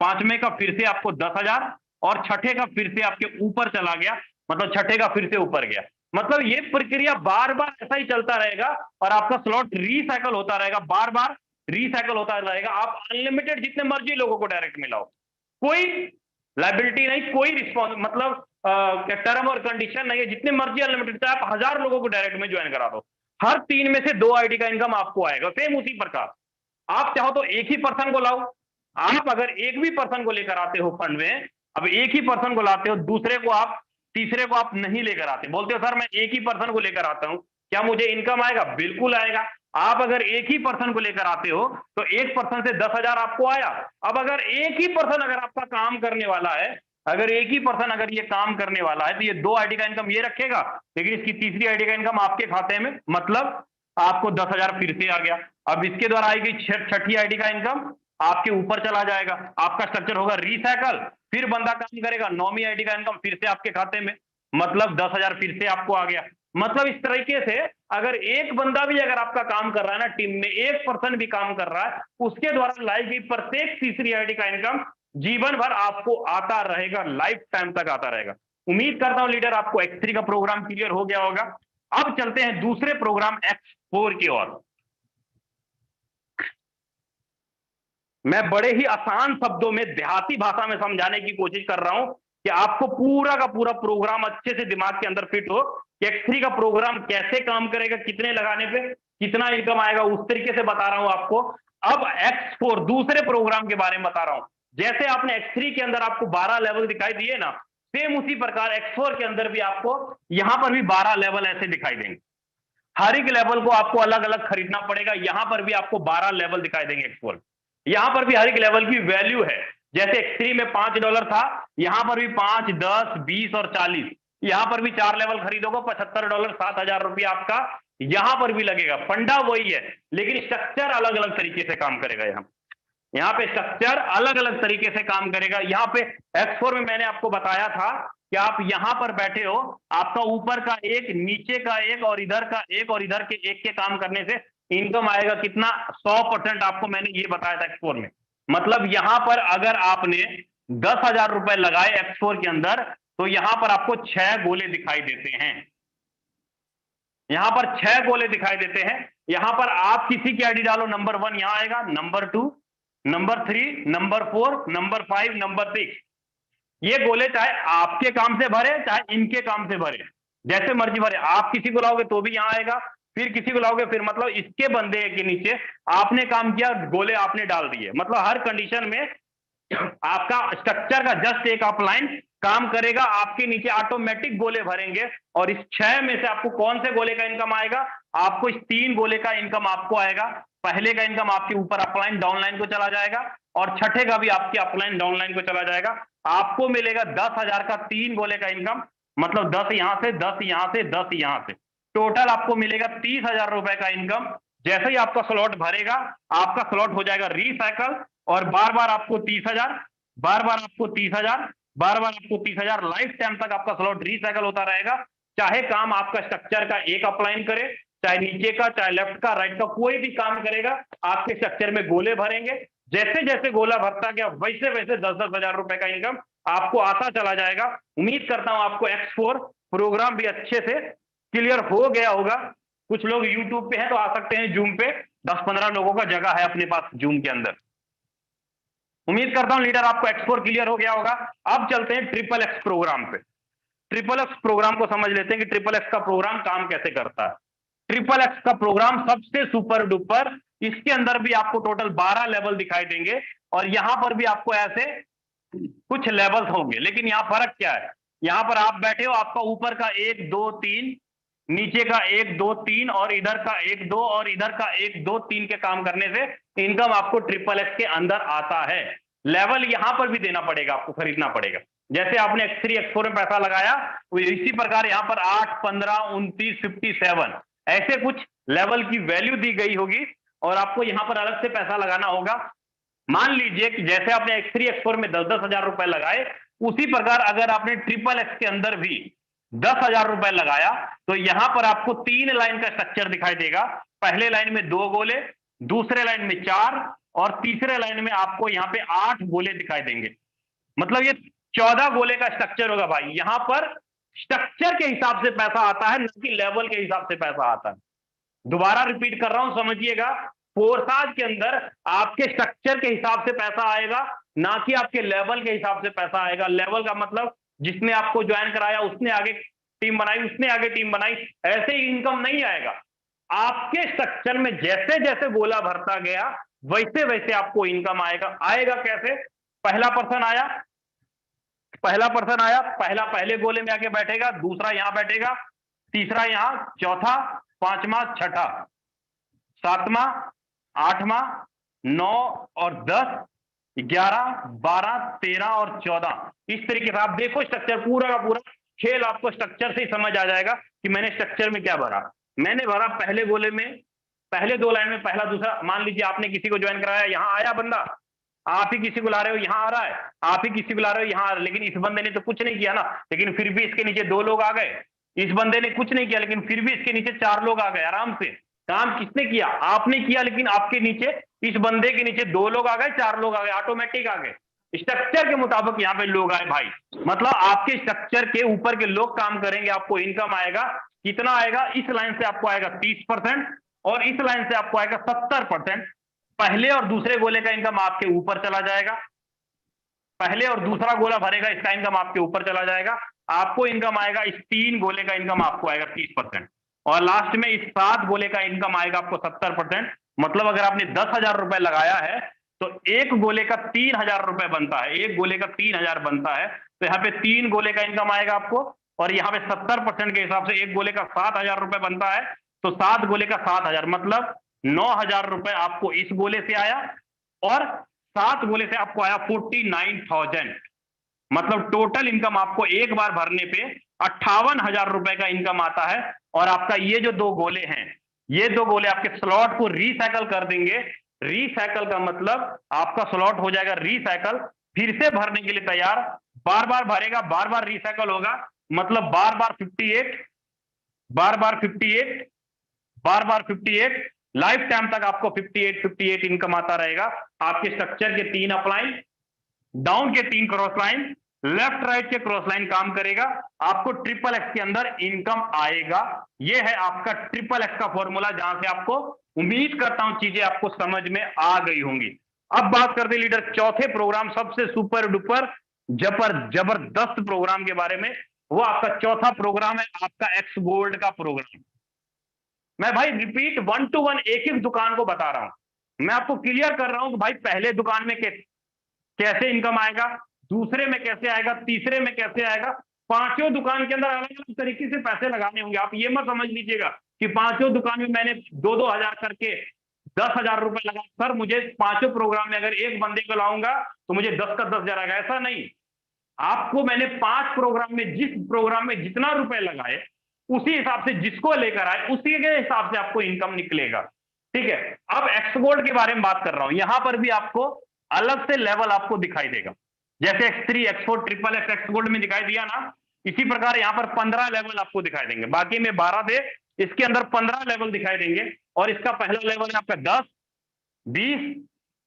पांचवें का फिर से आपको 10,000 और छठे का फिर से आपके ऊपर चला गया, मतलब छठे का फिर से ऊपर गया। मतलब ये प्रक्रिया बार बार ऐसा ही चलता रहेगा और आपका स्लॉट रीसाइकल होता रहेगा, बार बार रीसाइकल होता रहेगा। आप अनलिमिटेड जितने मर्जी लोगों को डायरेक्ट मिलाओ, कोई लाइबिलिटी नहीं, कोई रिस्पॉन्स मतलब टर्म और कंडीशन नहीं है। जितने मर्जी अनलिमिटेड, चाहे आप 1,000 लोगों को डायरेक्ट में ज्वाइन करा दो, हर 3 में से 2 आईडी का इनकम आपको आएगा। सेम उसी प्रकार आप चाहो तो एक ही पर्सन को लाओ। आप अगर एक भी पर्सन को लेकर आते हो फंड में, अब एक ही पर्सन को लाते हो, दूसरे को आप, तीसरे को आप नहीं लेकर आते, बोलते हो सर मैं एक ही पर्सन को लेकर आता हूं, क्या मुझे इनकम आएगा? बिल्कुल आएगा। आप अगर एक ही पर्सन को लेकर आते हो तो एक पर्सन से 10,000 आपको आया। अब अगर एक ही पर्सन अगर आपका काम करने वाला है, अगर एक ही पर्सन अगर ये काम करने वाला है तो ये 2 आईडी का इनकम ये रखेगा, लेकिन इसकी तीसरी आईडी का इनकम आपके खाते में, मतलब आपको 10,000 फिर से आ गया। अब इसके द्वारा आएगी छठी आईडी का इनकम आपके ऊपर चला जाएगा। आपका स्ट्रक्चर होगा रीसाइकल। फिर बंदा काम करेगा, 9वीं आईडी का इनकम फिर से आपके खाते में, मतलब 10,000 फिर से आपको आ गया। मतलब इस तरीके से अगर एक बंदा भी अगर आपका काम कर रहा है ना, टीम में एक पर्सन भी काम कर रहा है, उसके द्वारा लाई गई प्रत्येक तीसरी आईडी का इनकम जीवन भर आपको आता रहेगा, लाइफ टाइम तक आता रहेगा। उम्मीद करता हूं लीडर आपको X3 का प्रोग्राम क्लियर हो गया होगा। अब चलते हैं दूसरे प्रोग्राम X4 की ओर। मैं बड़े ही आसान शब्दों में देहाती भाषा में समझाने की कोशिश कर रहा हूं कि आपको पूरा का पूरा प्रोग्राम अच्छे से दिमाग के अंदर फिट हो कि X3 का प्रोग्राम कैसे काम करेगा, कितने लगाने पे कितना इनकम आएगा, उस तरीके से बता रहा हूं आपको। अब X4 दूसरे प्रोग्राम के बारे में बता रहा हूं। जैसे आपने X3 के अंदर आपको 12 लेवल दिखाई दिए ना, सेम उसी प्रकार X4 के अंदर भी आपको यहां पर भी 12 लेवल ऐसे दिखाई देंगे। हर एक लेवल को आपको अलग अलग खरीदना पड़ेगा। यहां पर भी आपको 12 लेवल दिखाई देंगे X4। यहां पर भी हर एक लेवल की वैल्यू है। जैसे X3 में $5 था, यहां पर भी 5, 10, 20 और 40। यहां पर भी 4 लेवल खरीदोगे $75, 7,000 रुपया आपका यहां पर भी लगेगा। फंडा वही है, लेकिन स्ट्रक्चर अलग अलग तरीके से काम करेगा। यहाँ पे स्ट्रक्चर अलग अलग तरीके से काम करेगा। यहाँ पे X4 में मैंने आपको बताया था कि आप यहां पर बैठे हो, आपका ऊपर का एक, नीचे का एक और इधर का एक और इधर के एक के काम करने से इनकम आएगा कितना? 100%। आपको मैंने ये बताया था X4 में। मतलब यहां पर अगर आपने 10,000 रुपए लगाए X4 के अंदर, तो यहां पर आपको 6 गोले दिखाई देते हैं। यहां पर 6 गोले दिखाई देते हैं। यहां पर आप किसी की आईडी डालो, नंबर 1 यहां आएगा, number 2, number 3, number 4, number 5, number 6। ये गोले चाहे आपके काम से भरे, चाहे इनके काम से भरे, जैसे मर्जी भरे। आप किसी को लाओगे तो भी यहां आएगा, फिर किसी को लाओगे, फिर मतलब इसके बंदे के नीचे आपने काम किया, गोले आपने डाल दिए। मतलब हर कंडीशन में आपका स्ट्रक्चर का जस्ट एक अपलाइन काम करेगा, आपके नीचे ऑटोमेटिक गोले भरेंगे। और इस 6 में से आपको कौन से गोले का इनकम आएगा? आपको इस 3 गोले का इनकम आपको आएगा। पहले का इनकम आपके ऊपर अपलाइन डाउनलाइन को चला जाएगा और छठे का भी आपके अपलाइन डाउनलाइन को चला जाएगा। आपको मिलेगा 10,000 का 3 गोले का इनकम, मतलब 10 यहां से, 10 यहां से, 10 यहां से। टोटल आपको मिलेगा 30,000 रुपए का इनकम। जैसे ही आपका स्लॉट भरेगा, आपका स्लॉट हो जाएगा रिसाइकल, और बार बार आपको 30,000, बार बार आपको 30,000, बार बार आपको 30,000, लाइफ टाइम तक आपका स्लॉट रिसाइकल होता रहेगा। चाहे काम आपका स्ट्रक्चर का एक अपलाइन करे, चाहे नीचे का, चाहे लेफ्ट का, राइट का, कोई भी काम करेगा, आपके स्ट्रक्चर में गोले भरेंगे। जैसे जैसे गोला भरता गया वैसे वैसे 10-10 हजार रुपए का इनकम आपको आता चला जाएगा। उम्मीद करता हूं आपको X4 प्रोग्राम भी अच्छे से क्लियर हो गया होगा। कुछ लोग यूट्यूब पे हैं तो आ सकते हैं जूम पे, 10-15 लोगों का जगह है अपने पास जूम के अंदर। उम्मीद करता हूं लीडर आपको X4 क्लियर हो गया होगा। अब चलते हैं XXX प्रोग्राम पे। XXX प्रोग्राम को समझ लेते हैं कि XXX का प्रोग्राम काम कैसे करता है। XXX का प्रोग्राम सबसे सुपर डुपर, इसके अंदर भी आपको टोटल 12 लेवल दिखाई देंगे, और यहां पर भी आपको ऐसे कुछ लेवल्स होंगे। लेकिन यहां फर्क क्या है, यहां पर आप बैठे हो, आपका ऊपर का 1 2 3, नीचे का 1 2 3, और इधर का 1 2, और इधर का 1 2 3 के काम करने से इनकम आपको XXX के अंदर आता है। लेवल यहां पर भी देना पड़ेगा, आपको खरीदना पड़ेगा। जैसे आपने X3 X4 में पैसा लगाया, इसी प्रकार यहां पर 8 15 29 57 ऐसे कुछ लेवल की वैल्यू दी गई होगी, और आपको यहां पर अलग से पैसा लगाना होगा। मान लीजिए कि जैसे आपने X3 X4 में 10-10 हजार रुपए लगाए, उसी प्रकार अगर आपने XXX के अंदर भी 10,000 रुपए लगाया, तो यहां पर आपको 3 लाइन का स्ट्रक्चर दिखाई देगा। पहले लाइन में 2 गोले, दूसरे लाइन में 4, और तीसरे लाइन में आपको यहां पे 8 गोले दिखाई देंगे। मतलब ये 14 गोले का स्ट्रक्चर होगा भाई। यहां पर स्ट्रक्चर के हिसाब से पैसा आता है, न कि लेवल के हिसाब से पैसा आता है। दोबारा रिपीट कर रहा हूं, समझिएगा। फोर्साज के अंदर आपके स्ट्रक्चर के हिसाब से पैसा आएगा, ना कि आपके लेवल के हिसाब से पैसा आएगा। लेवल का मतलब जिसने आपको ज्वाइन कराया उसने आगे टीम बनाई, उसने आगे टीम बनाई, ऐसे ही इनकम नहीं आएगा। आपके स्ट्रक्चर में जैसे जैसे गोला भरता गया वैसे वैसे आपको इनकम आएगा। आएगा कैसे? पहला पर्सन आया, पहला पहले गोले में आके बैठेगा, दूसरा यहां बैठेगा, तीसरा यहां, चौथा, पांचवा, छठा, सातवां, आठवां, 9 और 10, 11, 12, 13 और 14। इस तरीके से आप देखो स्ट्रक्चर पूरा का पूरा खेल आपको स्ट्रक्चर से ही समझ आ जाएगा कि मैंने स्ट्रक्चर में क्या भरा। मैंने भरा पहले गोले में, पहले 2 लाइन में पहला दूसरा। मान लीजिए आपने किसी को ज्वाइन कराया, यहां आया बंदा, आप ही किसी को ला रहे हो, यहां आ रहा है, आप ही किसी को ला रहे हो, यहां आ रहा है। लेकिन इस बंदे ने तो कुछ नहीं किया ना, लेकिन फिर भी इसके नीचे 2 लोग आ गए। इस बंदे ने कुछ नहीं किया, लेकिन फिर भी इसके नीचे 4 लोग आ गए आराम से। काम किसने किया? आपने किया, लेकिन आपके नीचे, इस बंदे के नीचे 2 लोग आ गए, 4 लोग आ गए, ऑटोमेटिक आ गए। स्ट्रक्चर के मुताबिक यहाँ पे लोग आए भाई। मतलब आपके स्ट्रक्चर के ऊपर के लोग काम करेंगे, आपको इनकम आएगा। कितना आएगा? इस लाइन से आपको आएगा 30%, और इस लाइन से आपको आएगा 70%। पहले और दूसरे गोले का इनकम आपके ऊपर चला जाएगा, पहले और दूसरा गोला भरेगा, इसका इनकम आपके ऊपर चला जाएगा। आपको इनकम आएगा, इस 3 गोले का इनकम आपको आएगा 30%, और लास्ट में इस 7 गोले का इनकम आएगा आपको 70%। मतलब अगर आपने 10,000 रुपए लगाया है तो एक गोले का 3,000 रुपए बनता है, एक गोले का 3,000 बनता है। तो यहाँ पे 3 गोले का इनकम आएगा आपको, और यहाँ पे 70% के हिसाब से एक गोले का 7,000 रुपए बनता है। तो 7 गोले का 7,000 मतलब 9,000 रुपए आपको इस गोले से आया, और 7 गोले से आपको आया 49,000। मतलब टोटल इनकम आपको एक बार भरने पे 58,000 रुपए का इनकम आता है। और आपका ये जो 2 गोले हैं, ये 2 गोले आपके स्लॉट को रिसाइकल कर देंगे। रिसाइकल का मतलब आपका स्लॉट हो जाएगा रिसाइकल, फिर से भरने के लिए तैयार, बार बार भरेगा, बार बार रिसाइकल होगा। मतलब बार बार 58, बार बार 58, बार बार 58, लाइफ टाइम तक आपको 58 इनकम आता रहेगा। आपके स्ट्रक्चर के 3 अपलाइन, डाउन के 3 क्रॉस लाइन, लेफ्ट राइट के क्रॉस लाइन काम करेगा, आपको XXX के अंदर इनकम आएगा। यह है आपका XXX का फॉर्मूला, जहां से आपको उम्मीद करता हूं चीजें आपको समझ में आ गई होंगी। अब बात करते लीडर चौथे प्रोग्राम, सबसे सुपर डुपर जबरदस्त प्रोग्राम के बारे में। वो आपका चौथा प्रोग्राम है आपका X गोल्ड का प्रोग्राम। मैं भाई रिपीट 1 to 1 एक एक दुकान को बता रहा हूं। मैं आपको क्लियर कर रहा हूं कि भाई पहले दुकान में कैसे इनकम आएगा, दूसरे में कैसे आएगा, तीसरे में कैसे आएगा। पांचों दुकान के अंदर अलग अलग तरीके से पैसे लगाने होंगे। आप ये मत समझ लीजिएगा कि पांचों दुकान में मैंने 2-2 हजार करके 10,000 रुपए लगा, सर मुझे पांचों प्रोग्राम में अगर एक बंदे को लाऊंगा तो मुझे 10 का 10,000 आएगा। ऐसा नहीं, आपको मैंने 5 प्रोग्राम में, जिस प्रोग्राम में जितना रुपए लगाए उसी हिसाब से जिसको लेकर आए उसी के हिसाब से आपको इनकम निकलेगा। ठीक है, अब एक्स गोल्ड के बारे में बात कर रहा हूं, यहां पर भी आपको अलग से लेवल आपको दिखाई देगा, जैसे X3, X4, triple x gold में दिखाई दिया ना, इसी प्रकार यहां पर 15 लेवल आपको दिखाई देंगे। बाकी में 12 थे, इसके अंदर 15 लेवल दिखाई देंगे। और इसका पहला लेवल है आपका 10, 20,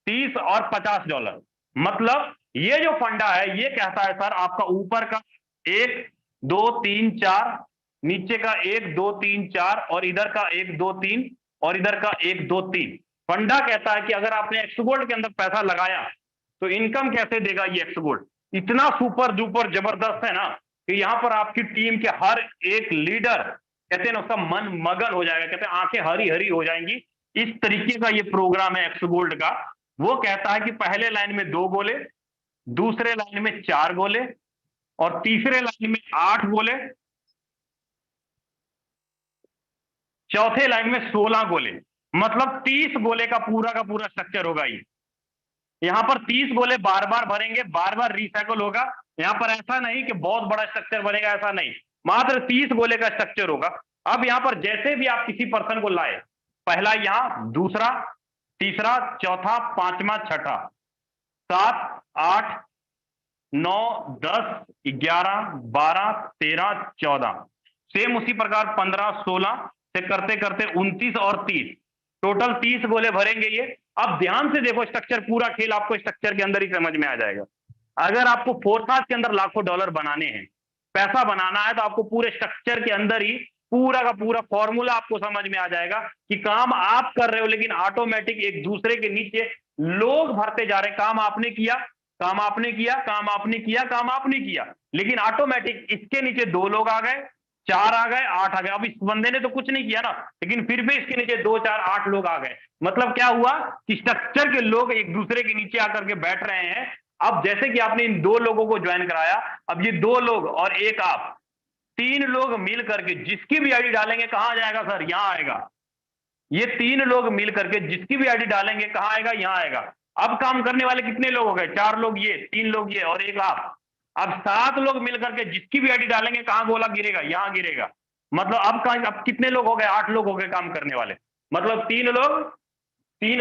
30 और $50। मतलब ये जो फंडा है ये कहता है सर आपका ऊपर का 1 2 3 4, नीचे का 1 2 3 4 और इधर का 1 2 3 और इधर का 1 2 3। फंडा कहता है कि अगर आपने एक्स गोल्ड के अंदर पैसा लगाया तो इनकम कैसे देगा ये एक्स गोल्ड। इतना सुपर डुपर जबरदस्त है ना कि यहां पर आपकी टीम के हर एक लीडर कहते हैं ना उसका मन मगन हो जाएगा, कहते हैं आंखें हरी हरी हो जाएंगी। इस तरीके का ये प्रोग्राम है एक्स गोल्ड का। वो कहता है कि पहले लाइन में 2 गोले, दूसरे लाइन में 4 गोले और तीसरे लाइन में 8 गोले, चौथे लाइन में 16 गोले। मतलब 30 गोले का पूरा स्ट्रक्चर होगा ये। यहां पर 30 गोले बार बार भरेंगे, बार बार रिसाइकल होगा। यहां पर ऐसा नहीं कि बहुत बड़ा स्ट्रक्चर बनेगा, ऐसा नहीं, मात्र 30 गोले का स्ट्रक्चर होगा। अब यहां पर जैसे भी आप किसी पर्सन को लाए, पहला यहां, दूसरा, तीसरा, चौथा, पांचवा, छठा, 7 8 9 10 11 12 13 14, सेम उसी प्रकार 15 16 से करते करते 29 और 30, टोटल 30 गोले भरेंगे ये। अब ध्यान से देखो स्ट्रक्चर, पूरा खेल आपको स्ट्रक्चर के अंदर ही समझ में आ जाएगा। अगर आपको फोरकास्ट के अंदर लाखों डॉलर बनाने हैं, पैसा बनाना है, तो आपको पूरे स्ट्रक्चर के अंदर ही पूरा का पूरा फॉर्मूला आपको समझ में आ जाएगा कि काम आप कर रहे हो लेकिन ऑटोमेटिक एक दूसरे के नीचे लोग भरते जा रहे हैं। काम आपने किया, काम आपने किया, काम आपने किया, काम आपने किया, लेकिन ऑटोमेटिक इसके नीचे 2 लोग आ गए, 4 आ गए, 8 आ गए। अब इस बंदे ने तो कुछ नहीं किया ना, लेकिन फिर भी इसके नीचे 2 4 8 लोग आ गए। मतलब क्या हुआ कि स्ट्रक्चर के लोग एक दूसरे के नीचे आकर के बैठ रहे हैं। अब जैसे कि आपने इन 2 लोगों को ज्वाइन कराया, अब ये 2 लोग और एक आप, 3 लोग मिल करके जिसकी भी आईडी डालेंगे कहां जाएगा सर, यहां आएगा। ये 3 लोग मिल करके जिसकी भी आईडी डालेंगे कहां आएगा, यहां आएगा। अब काम करने वाले कितने लोग हो गए, 4 लोग ये, 3 लोग ये और एक आप। अब 7 लोग मिल करके जिसकी भी आईडी डालेंगे कहां गोला गिरेगा, यहां गिरेगा। मतलब अब कितने लोग हो गए, 8 लोग हो गए काम करने वाले। मतलब 3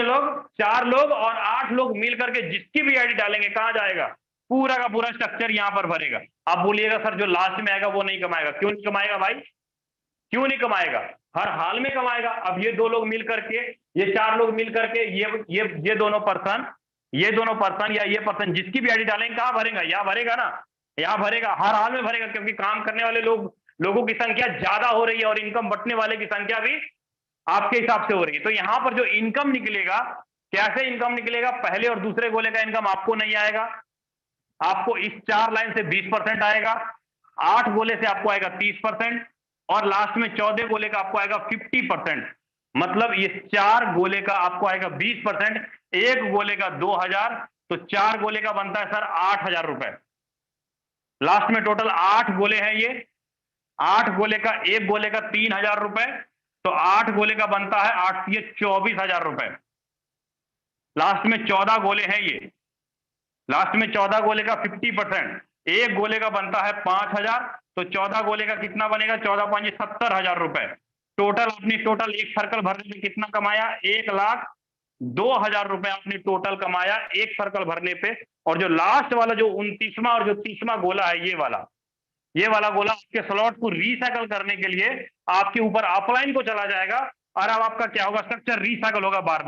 लोग, 4 लोग और 8 लोग मिल करके जिसकी भी आईडी डालेंगे कहां जाएगा, पूरा का पूरा स्ट्रक्चर यहां पर भरेगा। आप बोलिएगा सर जो लास्ट में आएगा वो नहीं कमाएगा। क्यों नहीं कमाएगा भाई, क्यों नहीं कमाएगा, हर हाल में कमाएगा। अब ये 2 लोग मिल करके, ये 4 लोग मिल करके, ये दोनों पर्सन या ये पर्सन जिसकी भी आईडी डालेंगे कहां भरेगा, यहां भरेगा ना, यहां भरेगा, हर हाल में भरेगा। क्योंकि काम करने वाले लोगों की संख्या ज्यादा हो रही है और इनकम बटने वाले की संख्या भी आपके हिसाब से हो रही है। तो यहां पर जो इनकम निकलेगा, कैसे इनकम निकलेगा, पहले और दूसरे गोले का इनकम आपको नहीं आएगा, आपको इस 4 लाइन से 20% आएगा, 8 गोले से आपको आएगा 30% और लास्ट में 14 गोले का आपको आएगा 50%। मतलब ये 4 गोले का आपको आएगा 20%, 1 गोले का 2000, तो 4 गोले का बनता है सर 8000 रुपए। लास्ट में टोटल 8 गोले हैं ये, 8 गोले का, 1 गोले का 3000 रुपए, तो 8 गोले का बनता है 8 ये 24,000 रुपए। लास्ट में 14 गोले हैं ये, लास्ट में 14 गोले का 50%, 1 गोले का बनता है 5000, तो 14 गोले का कितना बनेगा, 14 5 70,000 रुपए। टोटल आपने टोटल एक सर्कल भरने में कितना कमाया, 1,02,000 रुपए आपने टोटल कमाया एक सर्कल भरने पे। और जो लास्ट वाला जो 29वां और जो 30वां गोला है, ये वाला गोला आपके स्लॉट को रिसाइकल करने के लिए आपके ऊपर अपलाइन को चला जाएगा। और अब आपका क्या होगा, स्ट्रक्चर रिसाइकल होगा, बार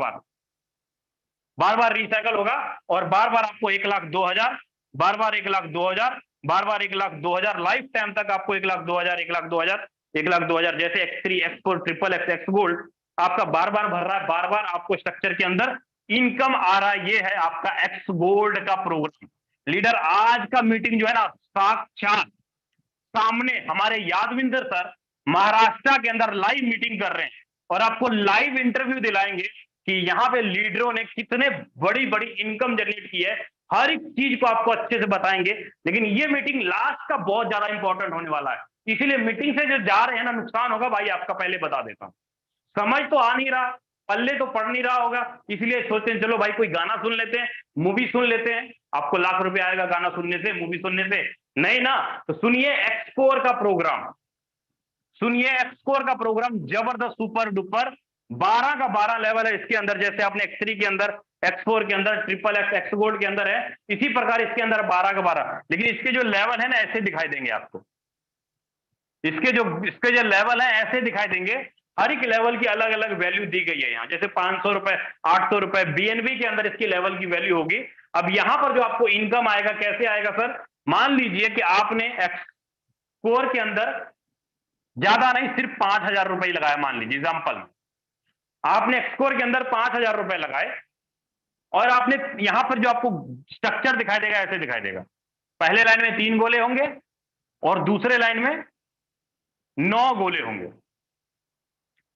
बार रिसाइकल होगा और बार बार आपको 1,02,000, बार बार 1,02,000, बार बार 1,02,000, लाइफ टाइम तक आपको 1,02,000, 1,02,000, 1,02,000। जैसे X3, X4, triple x gold आपका बार बार भर रहा है, बार बार आपको स्ट्रक्चर के अंदर इनकम आ रहा है। ये है आपका एक्स गोल्ड का प्रोग्राम। लीडर आज का मीटिंग जो है ना, साक्षात सामने हमारे यादविंदर सर महाराष्ट्र के अंदर लाइव मीटिंग कर रहे हैं और आपको लाइव इंटरव्यू दिलाएंगे कि यहाँ पे लीडरों ने कितने बड़ी बड़ी इनकम जनरेट की है। हर एक चीज को आपको अच्छे से बताएंगे। लेकिन ये मीटिंग लास्ट का बहुत ज्यादा इंपॉर्टेंट होने वाला है, इसीलिए मीटिंग से जो जा रहे हैं ना, नुकसान होगा भाई आपका, पहले बता देता हूं। समझ तो आ नहीं रहा, पल्ले तो पढ़ नहीं रहा होगा, इसलिए सोचते हैं चलो भाई कोई गाना सुन लेते हैं, मूवी सुन लेते हैं। आपको लाख रुपए आएगा गाना सुनने से, मूवी सुनने से, नहीं ना। तो सुनिए एक्सकोर का प्रोग्राम, सुनिए, एक्सकोर का प्रोग्राम जबरदस्त सुपर डुपर 12 का 12 लेवल है इसके अंदर। जैसे आपने X3 के अंदर, X4 के अंदर, ट्रिपल एक्स एक्स गोल्ड के अंदर है, इसी प्रकार इसके अंदर 12 का 12। लेकिन इसके जो लेवल है ना ऐसे दिखाई देंगे आपको, इसके जो लेवल है ऐसे दिखाई देंगे। हर एक लेवल की अलग अलग वैल्यू दी गई है यहाँ। जैसे 500 रुपए, 800 रुपए बीएनबी के अंदर इसकी लेवल की वैल्यू होगी। अब यहाँ पर जो आपको इनकम आएगा, कैसे आएगा सर? मान लीजिए कि आपने एक्सकोर के अंदर ज्यादा नहीं, सिर्फ 5,000 रुपए लगाया। मान लीजिए एग्जाम्पल, आपने एक्सकोर के अंदर 5,000 रुपए लगाए और आपने यहां पर जो आपको स्ट्रक्चर दिखाई देगा ऐसे दिखाई देगा। पहले लाइन में 3 गोले होंगे और दूसरे लाइन में 9 गोले होंगे।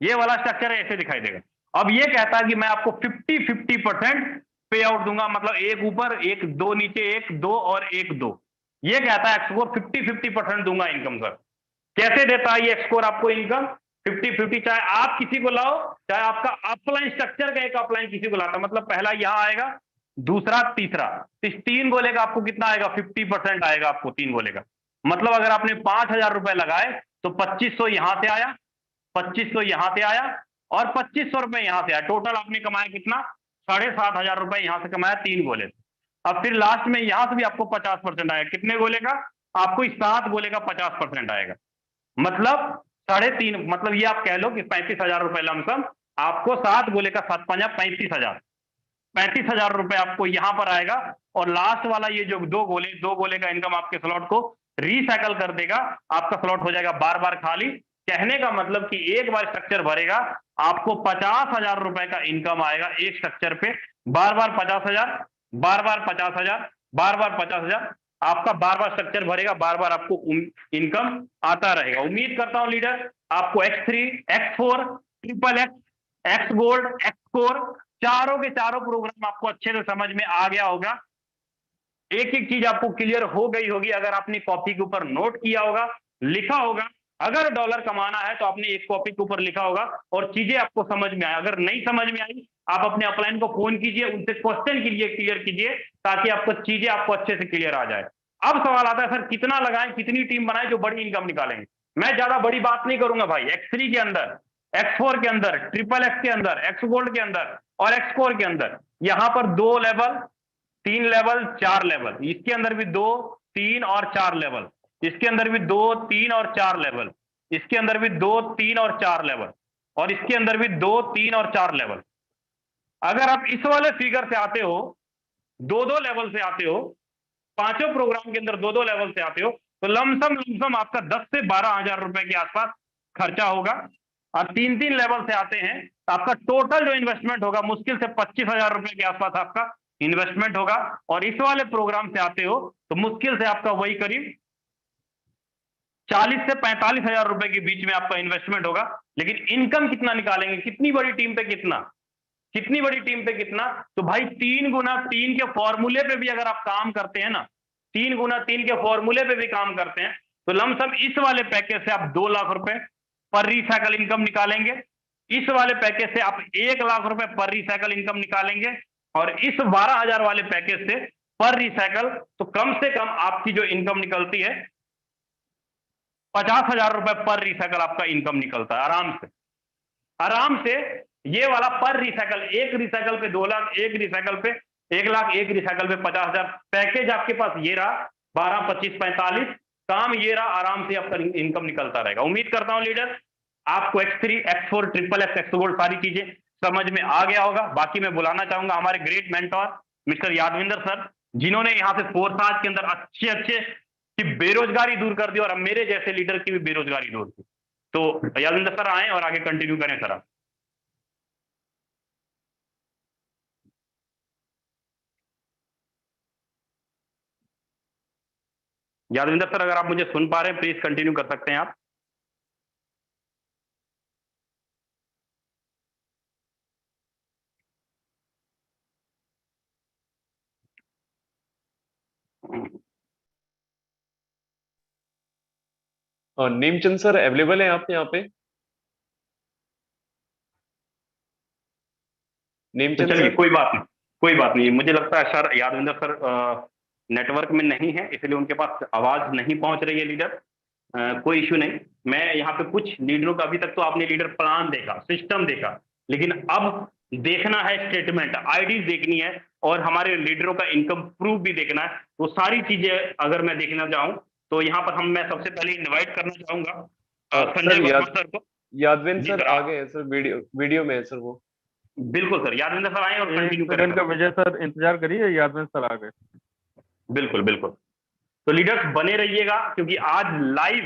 ये वाला स्ट्रक्चर ऐसे दिखाई देगा। अब ये कहता है कि मैं आपको 50-50% पे आउट दूंगा, मतलब एक ऊपर एक, दो नीचे, एक दो और एक दो। ये कहता है एक्सकोर 50-50% दूंगा इनकम सर। कैसे देता है ये एक्सकोर आपको इनकम? 50-50, चाहे आप किसी को लाओ, चाहे आपका अपलाइन स्ट्रक्चर का एक अपलाइन किसी को लाता, मतलब पहला यहां आएगा, दूसरा, तीसरा, इस 3 गोले का आपको कितना आएगा? 50% आएगा आपको 3 गोले का। मतलब अगर आपने 5,000 रुपए लगाए तो 2,500 यहां से आया, 2,500 यहां से आया और 2,500 रुपए यहां से आया। टोटल आपने कमाया कितना? 7,500 रुपए यहां से कमाया 3 गोले से। अब फिर लास्ट में यहां से भी आपको 50% आएगा। कितने गोले का? आपको इस 7 गोले का 50% आएगा। मतलब 3.5, मतलब ये आप कह लो कि 35,000 रुपए लमसम आपको 7 गोले का 7 5 35,000, 35,000 रुपए आपको यहां पर आएगा। और लास्ट वाला ये जो 2 गोले का इनकम आपके स्लॉट को रिसाइकल कर देगा। आपका स्लॉट हो जाएगा बार बार खाली। कहने का मतलब कि एक बार स्ट्रक्चर भरेगा आपको 50,000 रुपए का इनकम आएगा एक स्ट्रक्चर पे। बार बार 50,000, बार बार 50,000, बार बार 50,000, आपका बार बार स्ट्रक्चर भरेगा, बार बार आपको इनकम आता रहेगा। उम्मीद करता हूं लीडर आपको X3, X4, triple X, X gold, एक्सकोर, चारों के चारों प्रोग्राम आपको अच्छे से समझ में आ गया होगा। एक एक चीज आपको क्लियर हो गई होगी अगर आपने कॉपी के ऊपर नोट किया होगा, लिखा होगा। अगर डॉलर कमाना है तो आपने एक कॉपी के ऊपर लिखा होगा और चीजें आपको समझ में आए। अगर नहीं समझ में आई, आप अपने अपलाइन को फोन कीजिए, उनसे क्वेश्चन कीजिए, क्लियर कीजिए, ताकि आपको चीजें आपको अच्छे से क्लियर आ जाए। अब सवाल आता है सर कितना लगाएं, कितनी टीम बनाएं जो बड़ी इनकम निकालेंगे? मैं ज्यादा बड़ी बात नहीं करूंगा भाई। X3 के अंदर, X4 के अंदर, ट्रिपल एक्स के अंदर, एक्स गोल्ड के अंदर और एक्सकोर के अंदर यहां पर 2 लेवल, 3 लेवल, 4 लेवल, इसके अंदर भी 2, 3 और 4 लेवल, इसके अंदर भी 2, 3 और 4 लेवल, इसके अंदर भी 2, 3 और 4 लेवल, और इसके अंदर भी 2, 3 और 4 लेवल। अगर आप इस वाले फिगर से आते हो, 2-2 लेवल से आते हो, पांचों प्रोग्राम के अंदर 2-2 लेवल से आते हो, तो लमसम आपका 10 से 12,000 रुपए के आसपास खर्चा होगा। और 3-3 लेवल से आते हैं तो आपका टोटल जो इन्वेस्टमेंट होगा मुश्किल से 25,000 रुपए के आसपास आपका इन्वेस्टमेंट होगा। और इस वाले प्रोग्राम से आते हो तो मुश्किल से आपका वही करीब 40 से 45,000 रुपए के बीच में आपका इन्वेस्टमेंट होगा। लेकिन इनकम कितना निकालेंगे? कितनी बड़ी टीम पे कितना, कितनी बड़ी टीम पे कितना? तो भाई 3 गुना 3 के फॉर्मूले पे भी अगर आप काम करते हैं ना, 3 गुना 3 के फॉर्मूले पे भी काम करते हैं, तो लमसम इस वाले पैकेज से आप 2 लाख रुपए पर रिसाइकल इनकम निकालेंगे। इस वाले पैकेज से आप 1 लाख रुपए पर रिसाइकल इनकम निकालेंगे। और इस 12,000 वाले पैकेज से पर रिसाइकल तो कम से कम आपकी जो इनकम निकलती है 50,000 रुपए पर रिसाइकल आपका इनकम निकलता है आराम से, आराम से। ये वाला पर रिसाइकल, एक रिसाइकल पे 2 लाख, एक रिसाइकल पे 1 लाख, एक रिसाइकल पे 50,000 पैकेज आपके पास ये रहा। 12, 25, 45 काम ये रहा, आराम से आपका इनकम निकलता रहेगा। उम्मीद करता हूं लीडर आपको X3, X4, triple X, X gold सारी चीजें समझ में आ गया होगा। बाकी मैं बुलाना चाहूंगा हमारे great mentor mister Yadvinder sir, जिन्होंने यहाँ से फोर्स के अंदर अच्छे अच्छे की बेरोजगारी दूर कर दी और मेरे जैसे लीडर की भी बेरोजगारी दूर की। तो यादविंदर सर आए और आगे कंटिन्यू करें सर आप। यादविंदर सर अगर आप मुझे सुन पा रहे हैं प्लीज कंटिन्यू कर सकते हैं आप। नेमचंद सर अवेलेबल है आप यहाँ पे? नेमचंद चलिए सर, कोई बात नहीं, कोई बात नहीं। मुझे लगता है सर यादविंदर सर नेटवर्क में नहीं है, इसलिए उनके पास आवाज नहीं पहुंच रही है लीडर। कोई इश्यू नहीं। मैं यहाँ पे कुछ लीडरों का, अभी तक तो आपने लीडर प्लान देखा, सिस्टम देखा, लेकिन अब देखना है स्टेटमेंट, आईडीज देखनी है और हमारे लीडरों का इनकम प्रूफ भी देखना है। वो सारी चीजें अगर मैं देखना चाहूँ तो यहाँ पर मैं सबसे पहले इन्वाइट करना चाहूंगा संजय वर्मा सर को। यादवेंद्र जी सर सर, आ गए हैं सर, वीडियो में है सर वो। बिल्कुल सर, यादवेंद्र सर आए और एक कंटिन्यू करें सेकंड का सर। विजय सर इंतजार करिए, यादवेंद्र सर आ गए। बिल्कुल बिल्कुल। तो लीडर्स बने रहिएगा, क्योंकि आज लाइव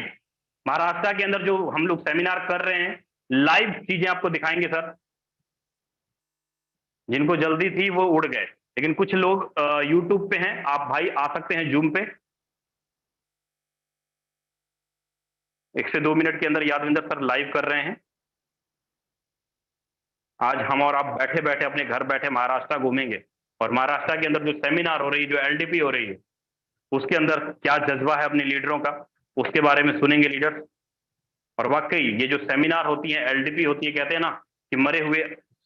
महाराष्ट्र के अंदर जो हम लोग सेमिनार कर रहे हैं, लाइव चीजें आपको दिखाएंगे सर। जिनको जल्दी थी वो उड़ गए, लेकिन कुछ लोग यूट्यूब पे हैं, आप भाई आ सकते हैं जूम पे। 1 से 2 मिनट के अंदर यादविंदर सर लाइव कर रहे हैं। आज हम और आप बैठे बैठे अपने घर बैठे महाराष्ट्र घूमेंगे, और महाराष्ट्र के अंदर जो सेमिनार हो रही है, जो एलडीपी हो रही है, उसके अंदर क्या जज्बा है अपने लीडरों का, उसके बारे में सुनेंगे लीडर्स। और वाकई ये जो सेमिनार होती है, एलडीपी होती है, कहते हैं ना कि मरे हुए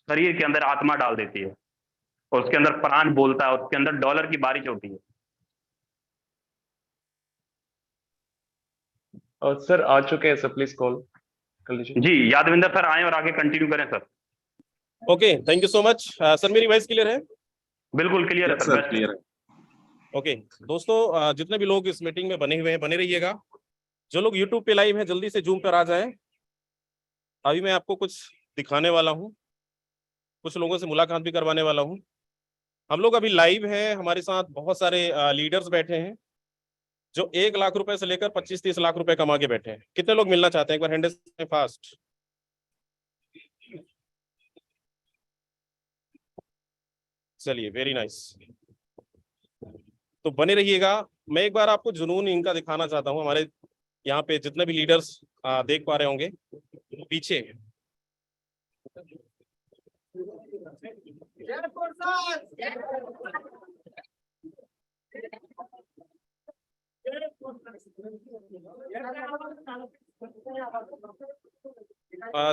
शरीर के अंदर आत्मा डाल देती है और उसके अंदर प्राण बोलता है, उसके अंदर डॉलर की बारिश होती है। और सर आ चुके हैं सर, प्लीज कॉल कर लीजिए। जी, यादविंदर सर आए और आगे कंटिन्यू करें sir. Okay, thank you so much sir. मेरी वॉइस क्लियर है? बिल्कुल क्लियर है सर, बेस्ट क्लियर है। ओके दोस्तों, जितने भी लोग इस मीटिंग में बने हुए हैं, बने रहिएगा। जो लोग यूट्यूब पे लाइव हैं, जल्दी से जूम पर आ जाएं। अभी मैं आपको कुछ दिखाने वाला हूं, कुछ लोगों से मुलाकात भी करवाने वाला हूं। हम लोग अभी लाइव हैं, हमारे साथ बहुत सारे लीडर्स बैठे हैं जो 1 लाख रुपए से लेकर 25-30 लाख रुपए कमा के बैठे हैं। कितने लोग मिलना चाहते हैं? एक बार हैंड में फास्ट। चलिए, वेरी नाइस। तो बने रहिएगा। मैं एक बार आपको जुनून इनका दिखाना चाहता हूं। हमारे यहाँ पे जितने भी लीडर्स देख पा रहे होंगे पीछे,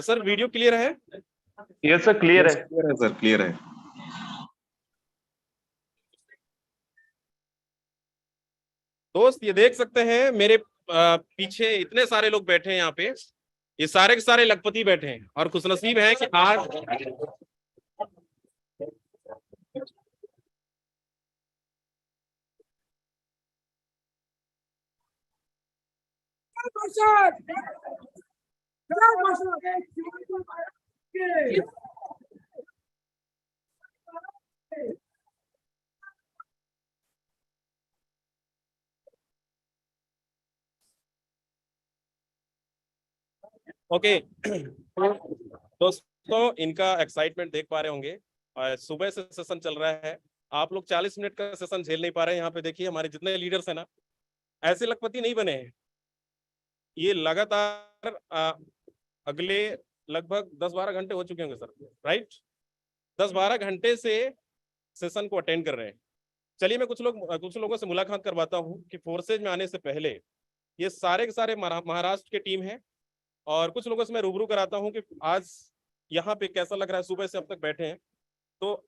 सर वीडियो क्लियर है? यस सर, क्लियर है। क्लियर है सर, क्लियर है। दोस्त ये देख सकते हैं मेरे पीछे इतने सारे लोग बैठे हैं यहाँ पे। ये सारे के सारे लखपति बैठे हैं और खुशनसीब हैं कि आज ओके दोस्तों, इनका एक्साइटमेंट देख पा रहे होंगे। सुबह से सेशन चल रहा है। आप लोग 40 मिनट का सेशन झेल नहीं पा रहे हैं। यहाँ पे देखिए हमारे जितने लीडर्स हैं ना, ऐसे लखपति नहीं बने हैं। ये लगातार अगले लगभग 10-12 घंटे हो चुके होंगे सर, राइट? 10-12 घंटे से सेशन को अटेंड कर रहे हैं। चलिए मैं कुछ लोगों से मुलाकात करवाता हूँ कि फोर्सेज में आने से पहले ये सारे के सारे महाराष्ट्र के टीम है, और कुछ लोगों से मैं रूबरू कराता हूँ कि आज यहाँ पे कैसा लग रहा है। सुबह से अब तक बैठे हैं। तो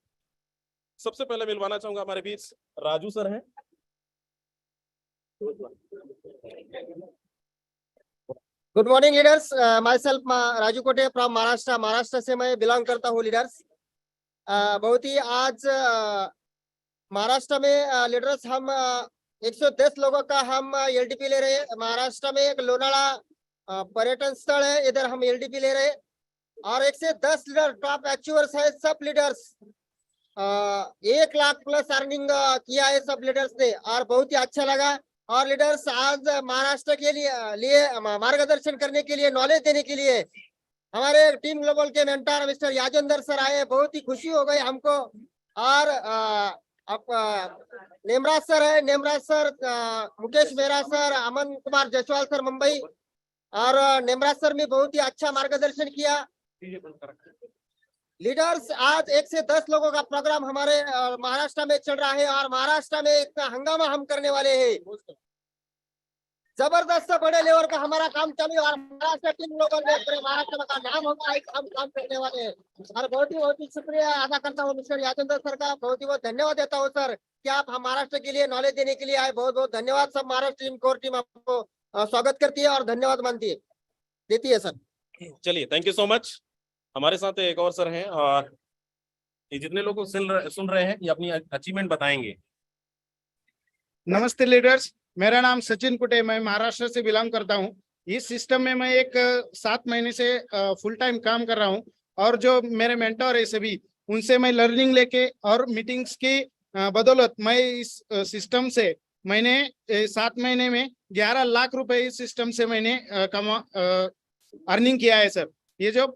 सबसे पहले मिलवाना चाहूंगा, हमारे बीच राजू सर हैं। Good morning leaders, my self Raju कोटे फ्रॉम महाराष्ट्र। महाराष्ट्र से मैं बिलोंग करता हूँ लीडर्स। बहुत ही आज महाराष्ट्र में लीडर्स हम 110 लोगों का हम एलडीपी ले रहे हैं। महाराष्ट्र में एक लोनाड़ा पर्यटन स्थल है, इधर हम एलडीपी ले रहे हैं, और 110 लीडर टॉप अचीवर्स है। सब लीडर्स 1 लाख प्लस अर्निंग किया है सब लीडर्स ने, और बहुत ही अच्छा लगा। और लीडर्स आज महाराष्ट्र के लिए मार्गदर्शन करने के लिए, नॉलेज देने के लिए हमारे टीम ग्लोबल के मेंटर मिस्टर याजेंद्र सर आए। बहुत ही खुशी हो गई हमको। और नेमराज सर है, नेमराज sir, Mukesh Mehra sir, Aman Kumar Jaswal sir Mumbai, और नेमराज सर ने बहुत ही अच्छा मार्गदर्शन किया। लीडर्स आज 1 से 10 लोगों का प्रोग्राम हमारे महाराष्ट्र में चल रहा है, और महाराष्ट्र में इतना हंगामा हम करने वाले हैं। जबरदस्त बड़े लेवल का हमारा काम चालू, और महाराष्ट्र टीम लोगों में पूरे महाराष्ट्र का नाम होगा, हम काम करने वाले हैं। और बहुत ही शुक्रिया अदा करता हूँ मिस्टर याजेंद्र सर का। बहुत ही धन्यवाद देता हूँ सर कि आप महाराष्ट्र के लिए नॉलेज देने के लिए आए। बहुत बहुत धन्यवाद सब महाराष्ट्र टीम, कोर टीम आपको स्वागत करती है और धन्यवाद मानती है, देती है सर। चलिए, थैंक यू सो मच। हमारे साथ एक और सर हैं और ये जितने लोग सुन रहे हैं ये अपनी अचीवमेंट बताएंगे। नमस्ते लीडर्स, मेरा नाम सचिन कुटे, मैं महाराष्ट्र से बिलोंग करता हूँ। इस सिस्टम में मैं एक 7 महीने से फुल टाइम काम कर रहा हूँ और जो मेरे मेंटोर है सभी, उनसे मैं लर्निंग लेके और मीटिंग्स की बदौलत मैं इस सिस्टम से मैंने 7 महीने में 11 लाख रुपए इस सिस्टम से मैंने अर्निंग किया है सर। ये जो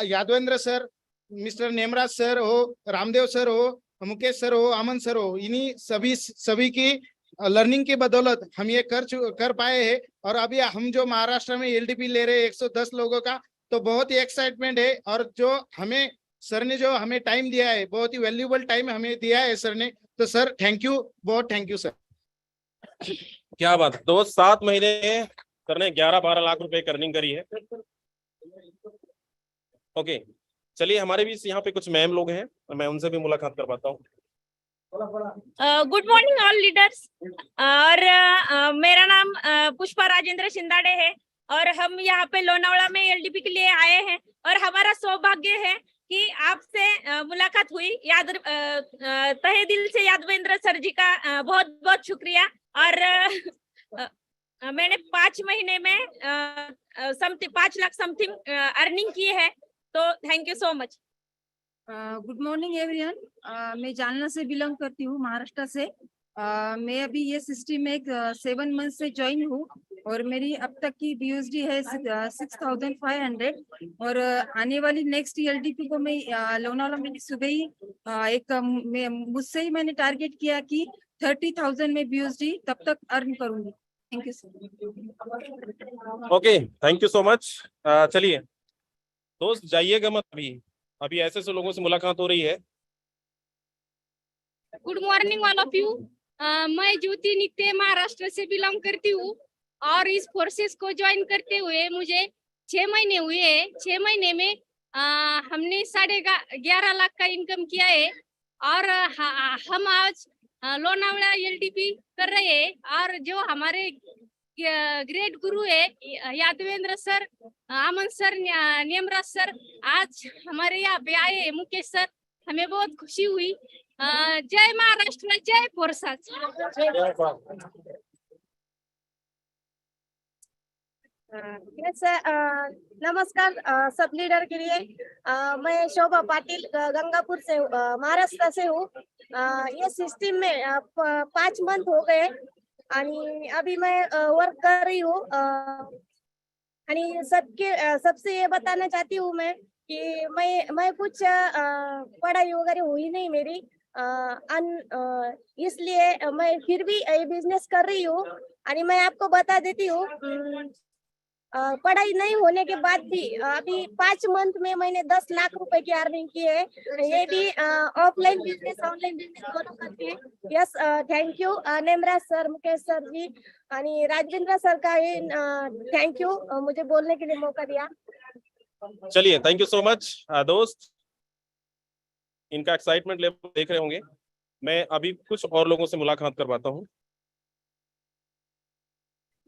यादवेंद्र सर, मिस्टर नेमराज सर हो, रामदेव सर हो, मुकेश सर हो, अमन सर हो, इन्हीं सभी की लर्निंग की बदौलत हम ये कर पाए हैं। और अभी हम जो महाराष्ट्र में एलडीपी ले रहे हैं 110 लोगों का, तो बहुत ही एक्साइटमेंट है। और जो हमें सर ने जो हमें टाइम दिया है, बहुत ही वैल्यूएबल टाइम हमें दिया है सर ने, तो सर थैंक यू, बहुत थैंक यू सर। क्या बात है, तो 7 महीने करने 11-12 लाख रुपए की अर्निंग करी है। ओके, चलिए, हमारे बीच यहाँ पे कुछ मैम लोग हैं, मैं उनसे भी मुलाकात करवाता हूँ। Good morning all leaders. और मेरा नाम पुष्पा राजेंद्र शिंदाड़े है और हम यहाँ पे लोनावला में एलडीपी के लिए आए हैं और हमारा सौभाग्य है कि आपसे मुलाकात हुई। तहे दिल से यादवेंद्र सर जी का बहुत बहुत शुक्रिया। और मैंने 5 महीने में 5 लाख समथिंग अर्निंग की है, तो thank you so much. Good morning everyone. मैं जालना से बिलोंग करती हूँ, महाराष्ट्र से। मैं अभी ये सिस्टम में 7 मंथ से ज्वाइन हूँ और मेरी अब तक की बीयूएसडी है 6500 और आने वाली नेक्स्ट एलडीपी को मैं लोनावला में सुबह ही मुझसे ही मैंने टारगेट किया कि 30,000 में बीयूएसडी तब तक अर्न करूंगी। Thank you sir. Okay, thank you so much. चलिए दोस्त, जाइएगा मत, अभी ऐसे लोगों से मुलाकात हो रही है। Good morning all of you. मैं ज्योति नित्य महाराष्ट्र से बिलोंग करती हूँ और इस फोर्सेस को ज्वाइन करते हुए मुझे 6 महीने हुए हैं। 6 महीने में हमने 11.5 लाख का इनकम किया है और हम आज लोनावला एलडीपी कर रहे हैं। और जो हमारे ग्रेट गुरु है यादवेंद्र सर, अमन सर, नेमराज सर, आज हमारे यहाँ पे आए हैं। मुकेश सर, हमें बहुत खुशी हुई। जय महाराष्ट्र, जय फोर्साज। नमस्कार सब लीडर के लिए। मैं शोभा पाटिल गंगापुर से महाराष्ट्र से हूँ। ये सिस्टम में 5 मंथ हो गए आणि अभी मैं वर्क कर रही हूँ। आणि सबसे ये बताना चाहती हूँ मैं कि मैं कुछ पढ़ाई वगैरह हुई नहीं मेरी, इसलिए मैं फिर भी ये बिजनेस कर रही हूँ। आणि मैं आपको बता देती हूँ, पढ़ाई नहीं होने के बाद भी अभी 5 मंथ में मैंने 10 लाख रुपए की अर्निंग की है। ये भी ऑफलाइन बिजनेस ऑनलाइन बिजनेस दोनों करते हैं। Yes, thank you Nemraj sir, Mukesh sir ji आणि राजेंद्र सर का ही थैंक यू मुझे बोलने के लिए मौका दिया। चलिए, थैंक यू सो मच। दोस्त, इनका एक्साइटमेंट लेवल देख रहे होंगे। मैं अभी कुछ और लोगों से मुलाकात करवाता हूँ।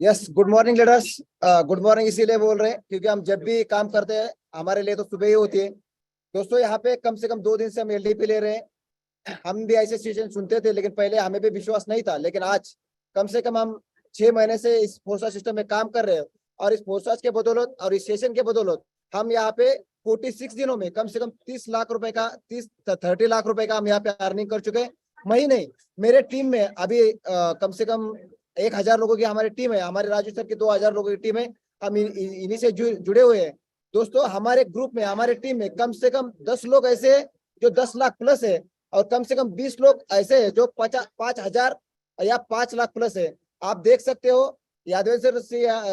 Yes, good morning leaders. Good morning इसीलिए बोल रहे हैं क्योंकि हम जब भी काम करते हैं हमारे लिए तो सुबह ही होती है। दोस्तों, यहाँ पे कम से कम 2 दिन से हम एलडीपी ले रहे हैं। हम भी ऐसे सिचुएशन सुनते थे, लेकिन पहले हमें भी विश्वास नहीं था, लेकिन आज कम से कम हम 6 महीने से इस फोर्साज सिस्टम में काम कर रहे हैं और इस फोर्साज के बदौलत और इस सेशन के बदौलत हम यहाँ पे 46 दिनों में कम से कम 30 लाख रुपए का 30 लाख रुपए का हम यहाँ पे अर्निंग कर चुके हैं। महीने मेरे टीम में अभी कम से कम 1000 लोगों की हमारी टीम है। हमारे राजू सर की 2000 लोगों की टीम है। हम इन्हीं से जुड़े हुए हैं। दोस्तों, हमारे ग्रुप में, हमारे टीम में कम से कम 10 लोग ऐसे हैं जो 10 लाख प्लस है और कम से कम 20 लोग ऐसे हैं जो 5,000 या 5 लाख प्लस है। आप देख सकते हो, यादवेंद्र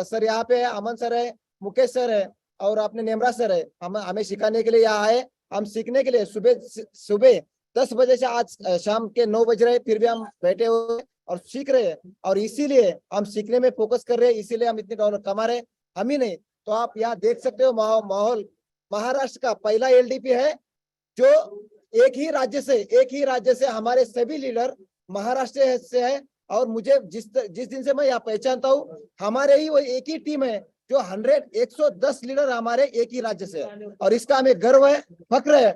सर यहाँ पे है, अमन सर है, मुकेश सर है और अपने नेमराज सर है। हमें सिखाने के लिए यहाँ आए। हम सीखने के लिए सुबह 10 बजे से आज शाम के 9 बज रहे, फिर भी हम बैठे हुए और सीख रहे हैं। और इसीलिए हम सीखने में फोकस कर रहे हैं, इसीलिए हम इतने डॉलर कमा रहे हैं। हम ही नहीं तो आप यहाँ देख सकते हो माहौल। महाराष्ट्र का पहला एलडीपी है जो एक ही राज्य से हमारे सभी लीडर महाराष्ट्र से है और मुझे जिस दिन से मैं यहाँ पहचानता हूँ, हमारे ही वो एक ही टीम है जो 110 लीडर हमारे एक ही राज्य से है, और इसका हमें गर्व है, फक्र है।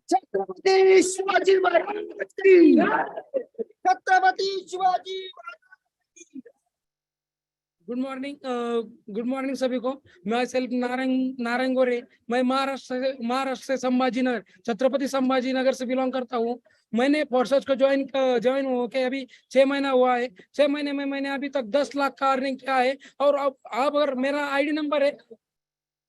छत्रपति शिवाजी महाराज की, छत्रपति शिवाजी। गुड मॉर्निंग सभी को। मैं सेल्फ नारायण गोरे, मैं महाराष्ट्र से संभाजीनगर, छत्रपति संभाजीनगर से बिलोंग करता हूँ। मैंने फोर्सेस को ज्वाइन हो के अभी 6 महीना हुआ है। 6 महीने में मैंने अभी तक 10 लाख का अर्निंग किया है। और अब अगर मेरा आईडी नंबर है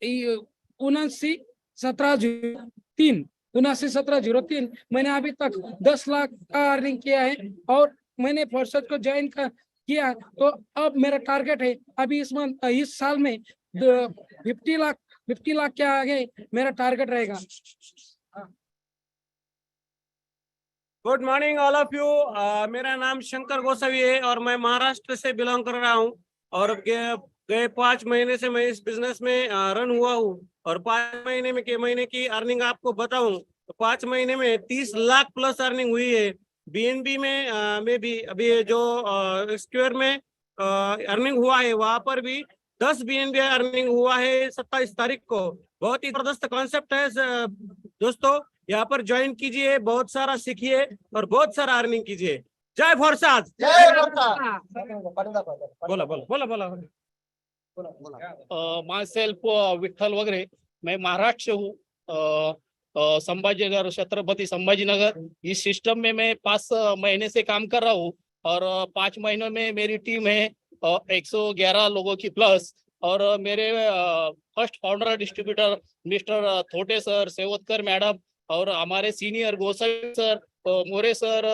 791703, मैंने अभी तक 10 लाख का अर्निंग किया है। और मैंने फोर्सेस को ज्वाइन किया, तो अब मेरा टारगेट है अभी इस साल में 50 लाख के आगे मेरा टारगेट रहेगा। Good morning all of you. मेरा नाम शंकर गोसावी है और मैं महाराष्ट्र से बिलोंग कर रहा हूँ। और गए 5 महीने से मैं इस बिजनेस में रन हुआ हूँ। और 5 महीने की अर्निंग आपको बताऊं तो 5 महीने में 30 लाख प्लस अर्निंग हुई है। बीएनबी में भी अभी जो स्क्वायर में अर्निंग हुआ है, वहां पर भी 10 बीएनबी अर्निंग हुआ है 27 तारीख को। बहुत ही जबरदस्त कॉन्सेप्ट है दोस्तों, यहाँ पर ज्वाइन कीजिए, बहुत सारा सीखिए और बहुत सारा अर्निंग कीजिए। जय फोर्साज। बोला। माय सेल्फ विठ्ठल वगैरे, मैं महाराष्ट्र से हूँ, संभाजीनगर, छत्रपति संभाजीनगर। इस सिस्टम में मैं 5 महीने से काम कर रहा हूँ और 5 महीनों में मेरी टीम है 111 लोगों की प्लस। और मेरे first founder distributor mister Thote sir, सेवतकर madam और हमारे सीनियर गोसावी सर, मोरे सर,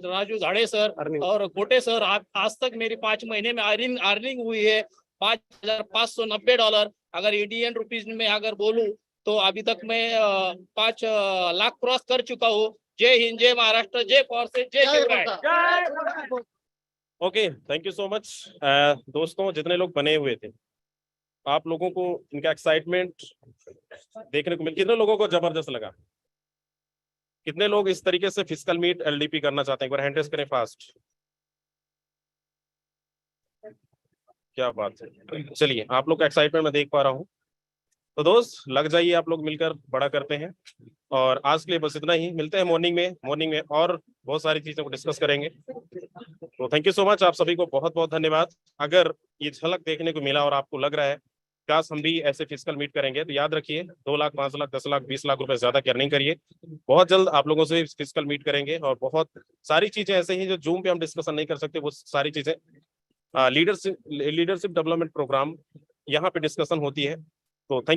राजू झाड़े सर और कोटे सर। आज तक मेरी 5 महीने में अर्निंग हुई है $5,590। अगर इंडियन रुपीज में अगर बोलूं तो अभी तक मैं 5 लाख क्रॉस कर चुका हूँ। जय हिंद, जय महाराष्ट्र, जय फोर्सेस, जय Shivrai. Okay, thank you so much. दोस्तों, जितने लोग बने हुए थे, आप लोगों को इनका एक्साइटमेंट देखने को मिल, कितने लोगों को जबरदस्त लगा? कितने लोग इस तरीके से फिजिकल मीट एलडीपी करना चाहते हैं? एक बार हैंड रेज करें फास्ट। क्या बात है। चलिए, आप लोग का एक्साइटमेंट मैं देख पा रहा हूँ। तो दोस्त, लग जाइए, आप लोग मिलकर बड़ा करते हैं। और आज के लिए बस इतना ही। मिलते हैं मॉर्निंग में और बहुत सारी चीजों को डिस्कस करेंगे। तो थैंक यू सो मच, आप सभी को बहुत बहुत धन्यवाद। अगर ये झलक देखने को मिला और आपको लग रहा है काश हम भी ऐसे फिजिकल मीट करेंगे, तो याद रखिए 2 लाख, 5 लाख, 10 लाख, 20 लाख रुपए ज्यादा की अर्निंग करिए। बहुत जल्द आप लोगों से फिजिकल मीट करेंगे और बहुत सारी चीजें ऐसे ही जो जूम पे हम डिस्कशन नहीं कर सकते, वो सारी चीजें लीडरशिप डेवलपमेंट प्रोग्राम यहाँ पे डिस्कशन होती है। तो थैंक